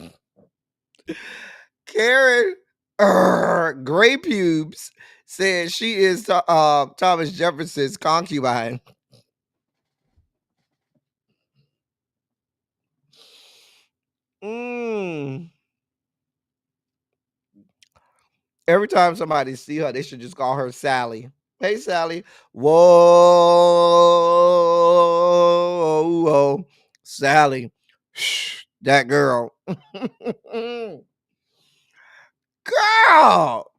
Karen Gray Pubes said she is Thomas Jefferson's concubine. Every time somebody see her, they should just call her Sally. Hey, Sally. Whoa, Sally. Shh, that girl. Girl.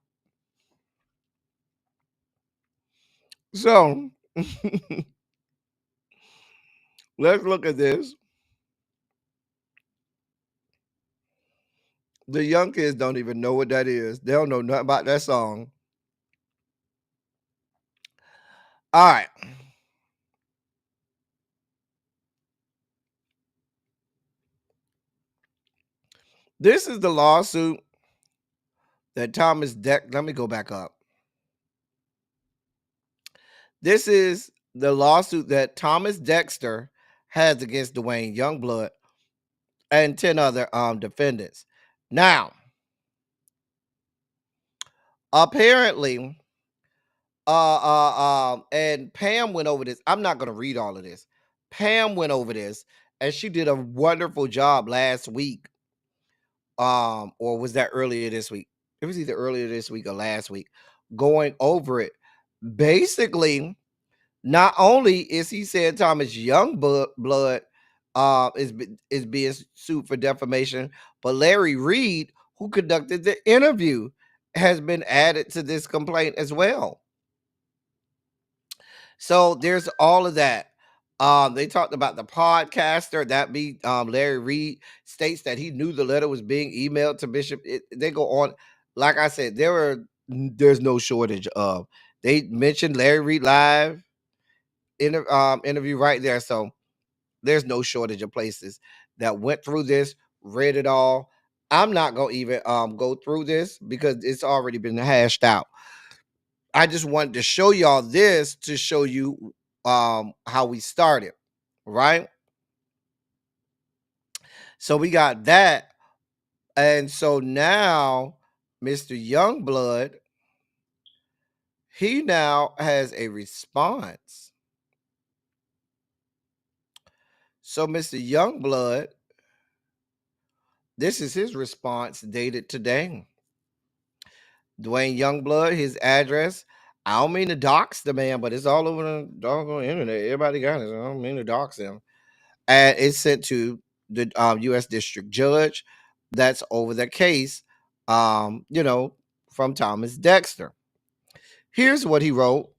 So let's look at this. The young kids don't even know what that is. They don't know nothing about that song. All right. This is the lawsuit that Thomas let me go back up. This is the lawsuit that Thomas Dexter has against Dwayne Youngblood and 10 other defendants. Now, apparently, and Pam went over this. I'm not gonna read all of this. Pam went over this, and she did a wonderful job last week. Or was that earlier this week? It was either earlier this week or last week, going over it. Basically, not only is he saying Thomas Youngblood is being sued for defamation, but Larry Reed, who conducted the interview, has been added to this complaint as well. So there's all of that. They talked about the podcaster, that be Larry Reed, states that he knew the letter was being emailed to Bishop. They go on, like I said, there's no shortage of. They mentioned Larry Reed live interview right there, so there's no shortage of places that went through this, read it all. I'm not gonna even go through this because it's already been hashed out. I just wanted to show y'all this to show you how we started, right? So we got that. And so now Mr. Youngblood, he now has a response. So Mr. Youngblood, this is his response dated today. Dwayne Youngblood, his address. I don't mean to dox the man, but it's all over the doggone internet. Everybody got it. I don't mean to dox him. And it's sent to the U.S. District Judge that's over the case, from Thomas Dexter. Here's what he wrote.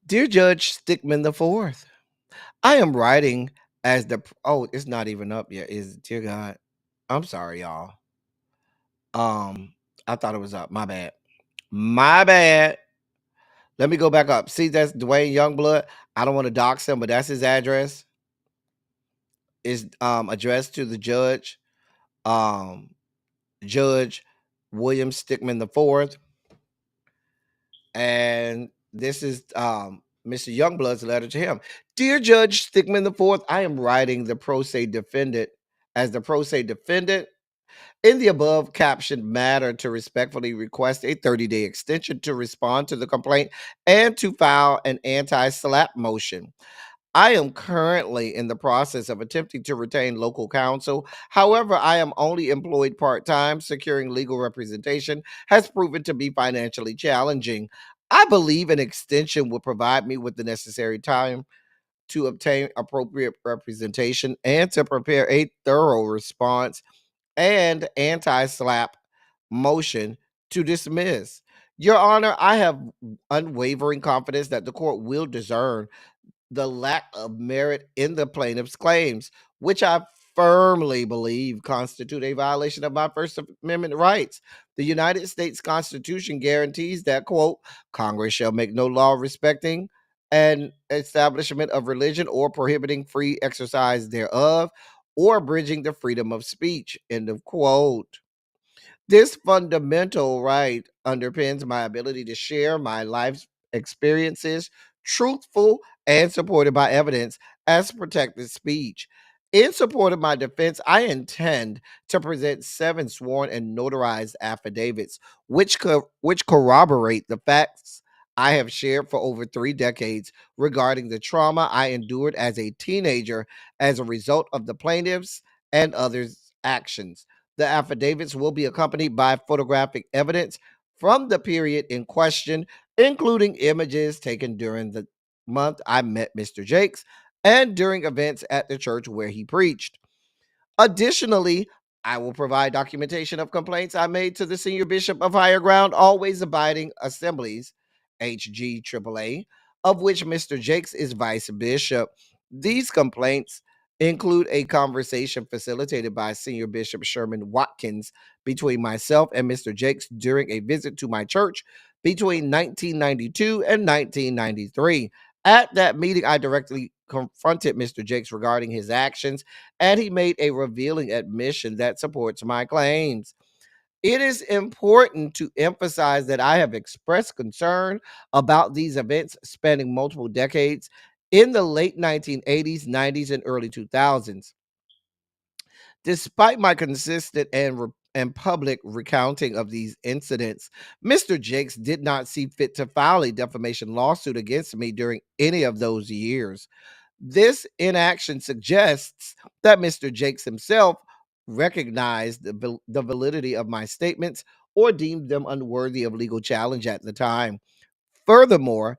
Dear Judge Stickman IV, I am writing as the it's not even up yet. Is dear God. I'm sorry, y'all. I thought it was up. My bad. My bad. Let me go back up. See, that's Dwayne Youngblood. I don't want to dox him, but that's his address. Is addressed to the judge, Judge William Stickman IV. And this is Mr. Youngblood's letter to him. Dear Judge Stickman IV, I am writing the pro se defendant as the pro se defendant in the above captioned matter to respectfully request a 30-day extension to respond to the complaint and to file an anti-slap motion. I am currently in the process of attempting to retain local counsel. However, I am only employed part-time. Securing legal representation has proven to be financially challenging. I believe an extension will provide me with the necessary time to obtain appropriate representation and to prepare a thorough response and anti-slap motion to dismiss. Your Honor, I have unwavering confidence that the court will discern the lack of merit in the plaintiff's claims, which I firmly believe constitute a violation of my First Amendment rights. The United States Constitution guarantees that, quote, Congress shall make no law respecting an establishment of religion or prohibiting free exercise thereof or abridging the freedom of speech, end of quote. This fundamental right underpins my ability to share my life's experiences, truthful and supported by evidence, as protected speech. In support of my defense, I intend to present 7 sworn and notarized affidavits, which corroborate the facts I have shared for over 3 decades regarding the trauma I endured as a teenager as a result of the plaintiffs' and others' actions. The affidavits will be accompanied by photographic evidence from the period in question, including images taken during the month I met Mr. Jakes and during events at the church where he preached. Additionally, I will provide documentation of complaints I made to the senior bishop of Higher Ground Always Abiding Assemblies, HGAAA, of which Mr. Jakes is vice bishop. These complaints include a conversation facilitated by Senior Bishop Sherman Watkins between myself and Mr. Jakes during a visit to my church between 1992 and 1993. At that meeting, I directly confronted Mr. Jakes regarding his actions, and he made a revealing admission that supports my claims. It is important to emphasize that I have expressed concern about these events spanning multiple decades in the late 1980s, 90s, and early 2000s. Despite my consistent and public recounting of these incidents, Mr. Jakes did not see fit to file a defamation lawsuit against me during any of those years. This inaction suggests that Mr. Jakes himself recognized the validity of my statements or deemed them unworthy of legal challenge at the time. Furthermore,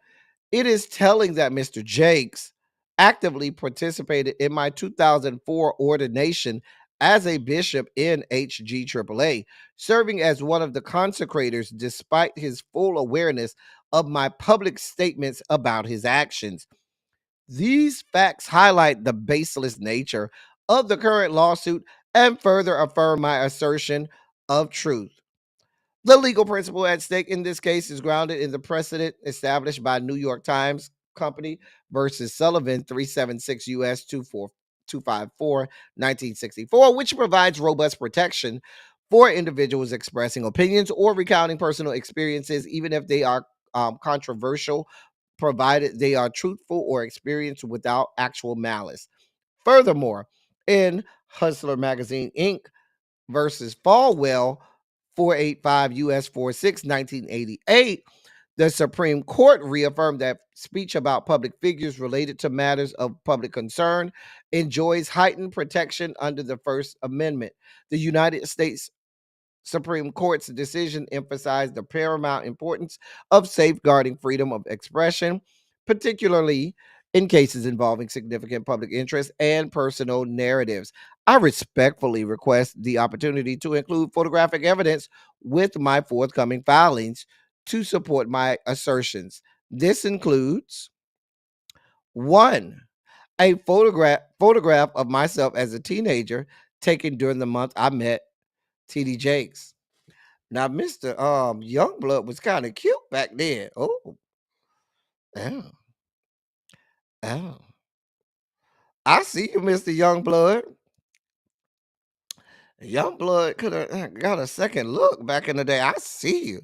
it is telling that Mr. Jakes actively participated in my 2004 ordination as a bishop in HGAAA, serving as one of the consecrators despite his full awareness of my public statements about his actions. These facts highlight the baseless nature of the current lawsuit and further affirm my assertion of truth. The legal principle at stake in this case is grounded in the precedent established by New York Times Company versus Sullivan 376 U.S. 254 1964, which provides robust protection for individuals expressing opinions or recounting personal experiences, even if they are controversial, provided they are truthful or experienced without actual malice. Furthermore, in Hustler Magazine Inc. versus Falwell 485 U.S. 46 1988, the Supreme Court reaffirmed that speech about public figures related to matters of public concern enjoys heightened protection under the First Amendment. The United States Supreme Court's decision emphasized the paramount importance of safeguarding freedom of expression, particularly in cases involving significant public interest and personal narratives. I respectfully request the opportunity to include photographic evidence with my forthcoming filings to support my assertions. This includes 1. A photograph of myself as a teenager taken during the month I met TD Jakes. Now, Mr. Youngblood was kind of cute back then. Oh. I see you, Mr. Youngblood. Youngblood could have got a second look back in the day. I see you.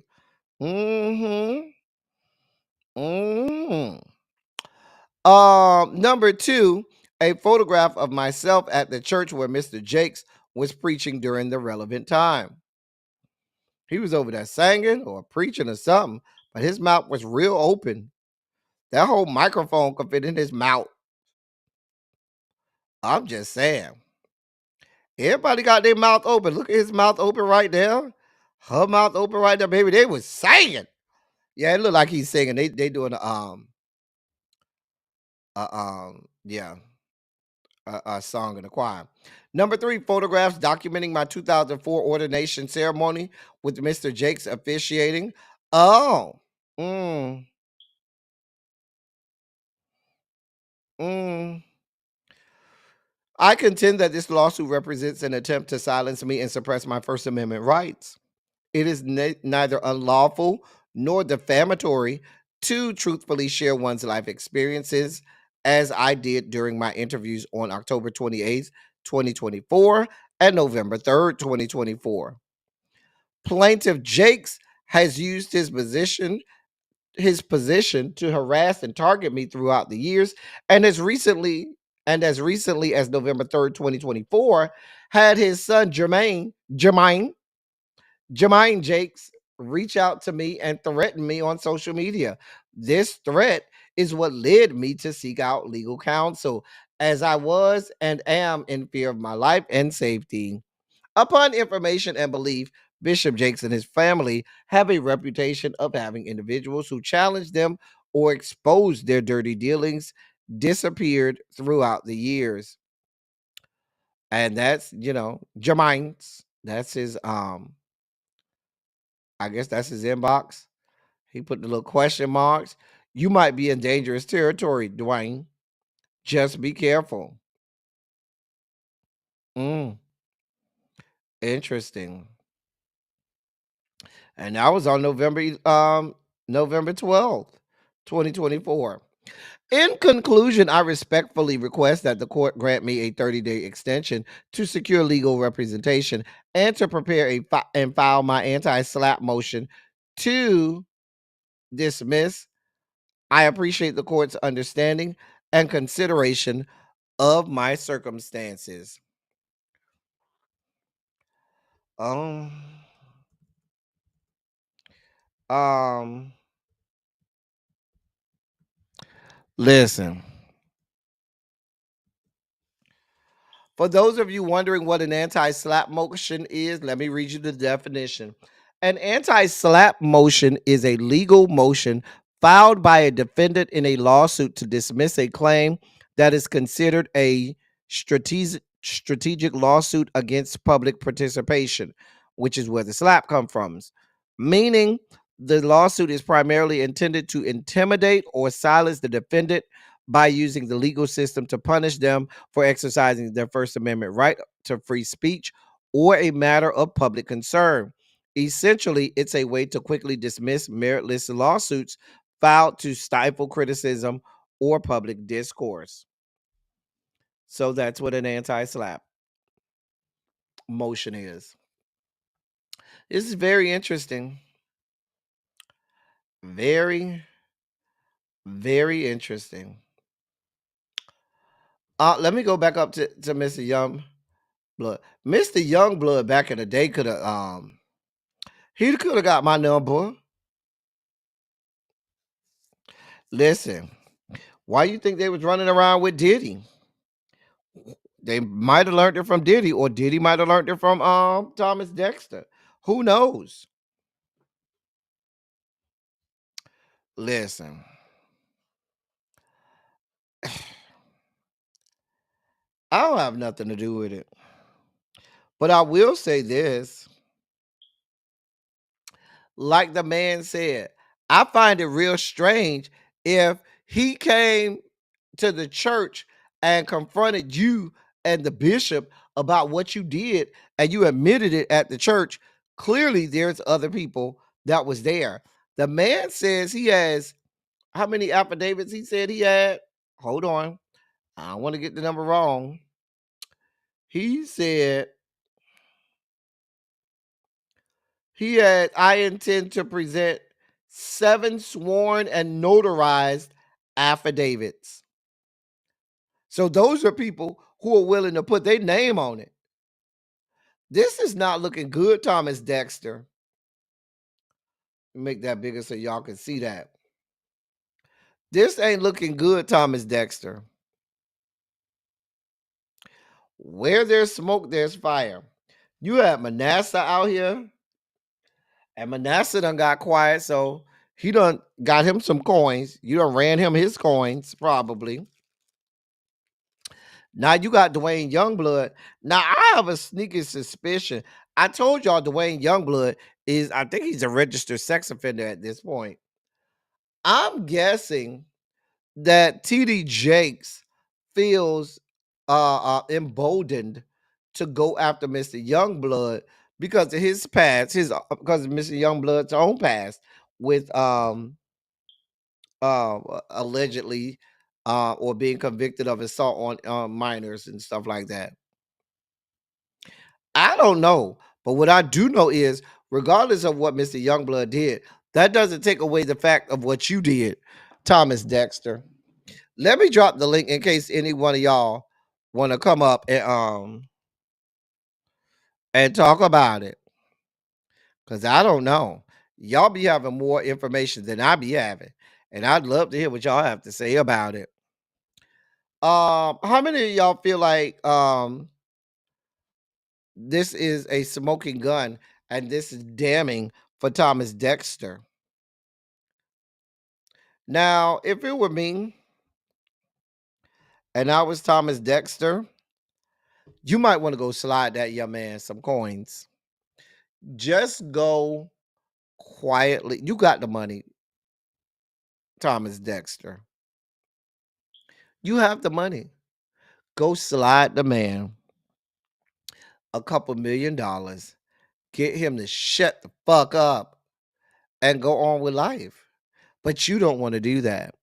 Number 2, a photograph of myself at the church where Mr. Jakes was preaching during the relevant time. He was over there singing or preaching or something, but his mouth was real open. That whole microphone could fit in his mouth. I'm just saying. Everybody got their mouth open. Look at his mouth open right there. Her mouth open right there, baby. They was singing. Yeah, it looked like he's singing. They doing a song in the choir. Number 3, photographs documenting my 2004 ordination ceremony with Mr. Jakes officiating. Oh. I contend that this lawsuit represents an attempt to silence me and suppress my First Amendment rights. It is neither unlawful nor defamatory to truthfully share one's life experiences, as I did during my interviews on October 28th, 2024 and November 3rd, 2024. Plaintiff Jakes has used his position to harass and target me throughout the years, and as recently as November 3rd, 2024, had his son Jermaine Jakes reach out to me and threaten me on social media. This threat is what led me to seek out legal counsel, as I was and am in fear of my life and safety. Upon information and belief, Bishop Jakes and his family have a reputation of having individuals who challenge them or expose their dirty dealings disappeared throughout the years. And that's, Jermaine's. That's his I guess that's his inbox. He put the little question marks. You might be in dangerous territory, Dwayne. Just be careful. Interesting. And that was on November 12th, 2024. In conclusion, I respectfully request that the court grant me a 30-day extension to secure legal representation and to prepare and file my anti-SLAPP motion to dismiss. I appreciate the court's understanding and consideration of my circumstances. Listen. For those of you wondering what an anti-SLAPP motion is, let me read you the definition. An anti-SLAPP motion is a legal motion filed by a defendant in a lawsuit to dismiss a claim that is considered a strategic lawsuit against public participation, which is where the SLAPP comes from. Meaning, the lawsuit is primarily intended to intimidate or silence the defendant by using the legal system to punish them for exercising their First Amendment right to free speech or a matter of public concern. Essentially, it's a way to quickly dismiss meritless lawsuits filed to stifle criticism or public discourse. So that's what an anti-SLAPP motion is. This is very interesting. Very, very interesting. Let me go back up to Mr. Youngblood. Mr. Youngblood back in the day could have he could have got my number. Listen, why you think they was running around with Diddy? They might have learned it from Diddy, or Diddy might have learned it from Thomas Dexter. Who knows? Listen. I don't have nothing to do with it. But I will say this. Like the man said, I find it real strange if he came to the church and confronted you and the bishop about what you did and you admitted it at the church. Clearly, there's other people that was there. The man says he has how many affidavits he said he had? Hold on. I don't want to get the number wrong. He said I intend to present 7 sworn and notarized affidavits. So those are people who are willing to put their name on it. This is not looking good, Thomas Dexter. Make that bigger so y'all can see that. This ain't looking good, Thomas Dexter. Where there's smoke, there's fire. You have Manasseh out here, and Manasseh done got quiet, so he done got him some coins. You done ran him his coins, probably. Now you got Dwayne Youngblood. Now I have a sneaky suspicion. I told y'all Dwayne Youngblood is, I think he's a registered sex offender at this point. I'm guessing that TD Jakes feels emboldened to go after Mr. Youngblood because of his past, because of Mr. Youngblood's own past with allegedly or being convicted of assault on minors and stuff like that. I don't know, but what I do know is, regardless of what Mr. Youngblood did, that doesn't take away the fact of what you did, Thomas Dexter. Let me drop the link in case any one of y'all want to come up and talk about it, because I don't know. Y'all be having more information than I be having, and I'd love to hear what y'all have to say about it. How many of y'all feel like this is a smoking gun and this is damning for Thomas Dexter? Now, if it were me and I was Thomas Dexter, you might want to go slide that young man some coins. Just go quietly. You got the money, Thomas Dexter. You have the money. Go slide the man a couple $1 million. Get him to shut the fuck up and go on with life. But you don't want to do that.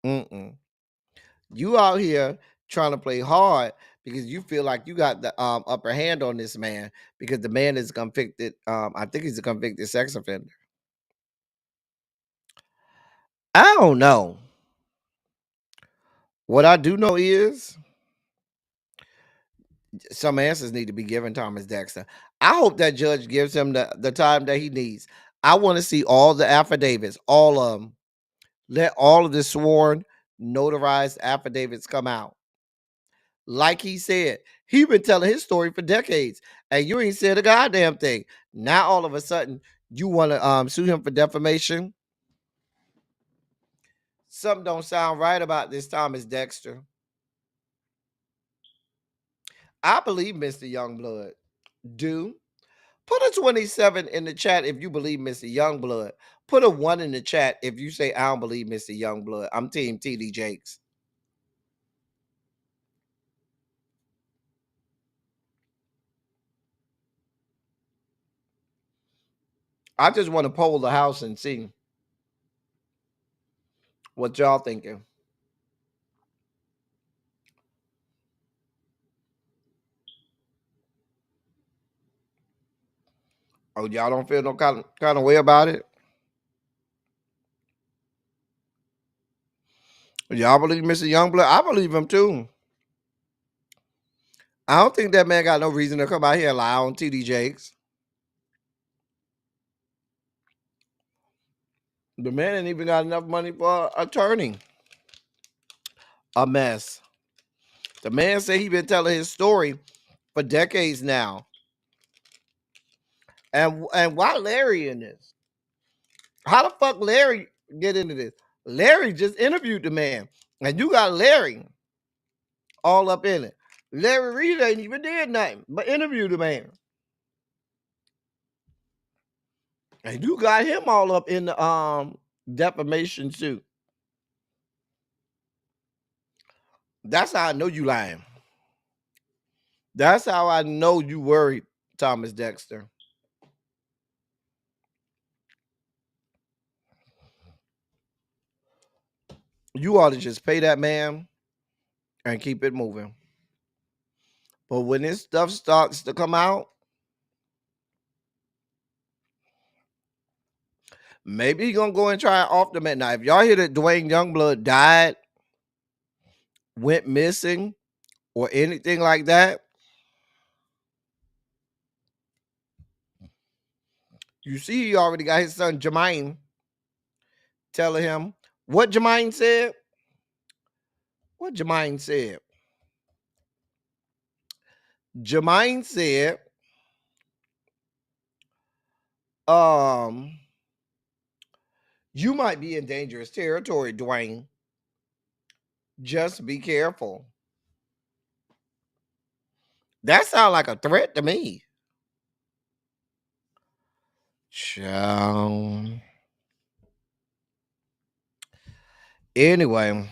You out here trying to play hard because you feel like you got the upper hand on this man because the man is convicted. I think he's a convicted sex offender. I don't know. What I do know is some answers need to be given Thomas Dexter. I hope that judge gives him the time that he needs. I want to see all the affidavits, all of them. Let all of the sworn, notarized affidavits come out. Like he said, he been telling his story for decades, and you ain't said a goddamn thing. Now all of a sudden, you want to sue him for defamation? Something don't sound right about this, Thomas Dexter. I believe Mr. Youngblood. Do put a 27 in the chat if you believe Mr. Youngblood. Put a 1 in the chat if you say I don't believe Mr. Youngblood. I'm Team TD Jakes. I just want to poll the house and see what y'all thinking. Oh, y'all don't feel no kind of way about it? Y'all believe Mr. Youngblood? I believe him too. I don't think that man got no reason to come out here and lie on TD Jakes. The man ain't even got enough money for an attorney. A mess. The man said he been telling his story for decades now. And why Larry in this? How the fuck Larry get into this? Larry just interviewed the man, and you got Larry all up in it. Larry Reed ain't even did nothing but interview the man. And you got him all up in the defamation suit. That's how I know you lying. That's how I know you worried, Thomas Dexter. You ought to just pay that man and keep it moving. But when this stuff starts to come out, maybe he's gonna go and try it off the man. Now, if y'all hear that Dwayne Youngblood died, went missing, or anything like that, you see he already got his son Jermaine telling him what Jermaine said. What Jermaine said. Jermaine said, you might be in dangerous territory, Dwayne. Just be careful. That sounds like a threat to me. Anyway,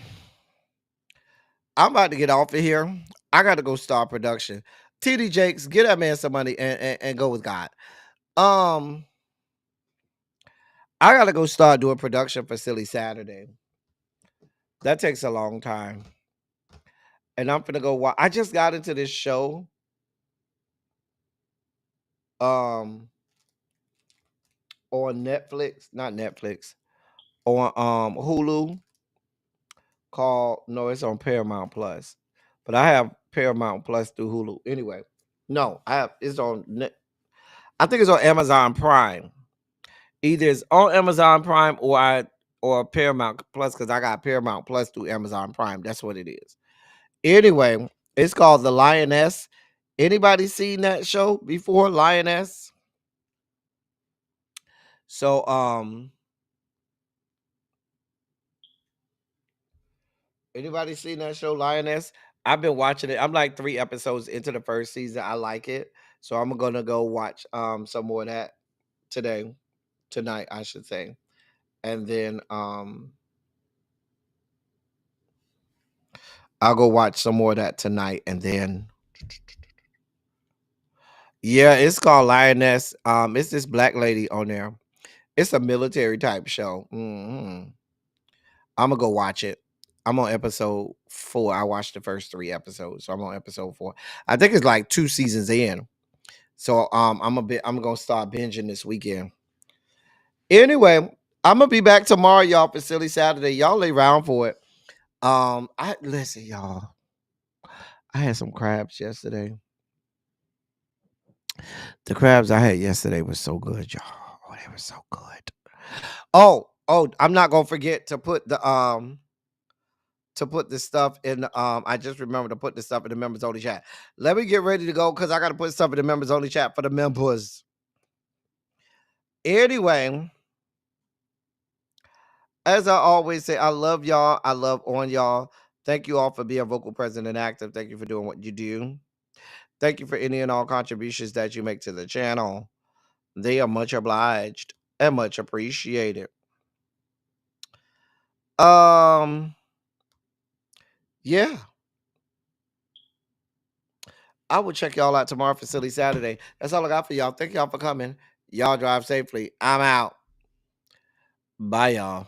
I'm about to get off of here. I got to go start production. TD Jakes, get that man some money and go with God. I got to go start doing production for Silly Saturday. That takes a long time. And I'm finna go watch. I just got into this show. On Netflix, not Netflix, on Hulu called, no, it's on Paramount Plus. But I have Paramount Plus through Hulu. Anyway, no, it's on I think it's on Amazon Prime. Either it's on Amazon Prime or Paramount Plus, because I got Paramount Plus through Amazon Prime. That's what it is. Anyway, it's called The Lioness. Anybody seen that show before, Lioness? So anybody seen that show, Lioness? I've been watching it. I'm like 3 episodes into the first season. I like it. So I'm gonna go watch some more of that tonight, I should say. And then I'll go watch some more of that tonight. And then yeah, it's called Lioness. It's this black lady on there. It's a military type show. I'm gonna go watch it. I'm on episode 4. I watched the first 3 episodes, so I'm on episode 4. I think it's like 2 seasons in. So I'm gonna start binging this weekend. Anyway, I'm gonna be back tomorrow, y'all, for Silly Saturday. Y'all lay around for it. Listen, y'all. I had some crabs yesterday. The crabs I had yesterday was so good, y'all. Oh, they were so good. Oh, I'm not gonna forget to put the stuff in. I just remember to put the stuff in the members only chat. Let me get ready to go because I gotta put stuff in the members only chat for the members. Anyway, as I always say, I love y'all. I love on y'all. Thank you all for being vocal, present, and active. Thank you for doing what you do. Thank you for any and all contributions that you make to the channel. They are much obliged and much appreciated. Yeah. I will check y'all out tomorrow for Silly Saturday. That's all I got for y'all. Thank y'all for coming. Y'all drive safely. I'm out. Bye, y'all.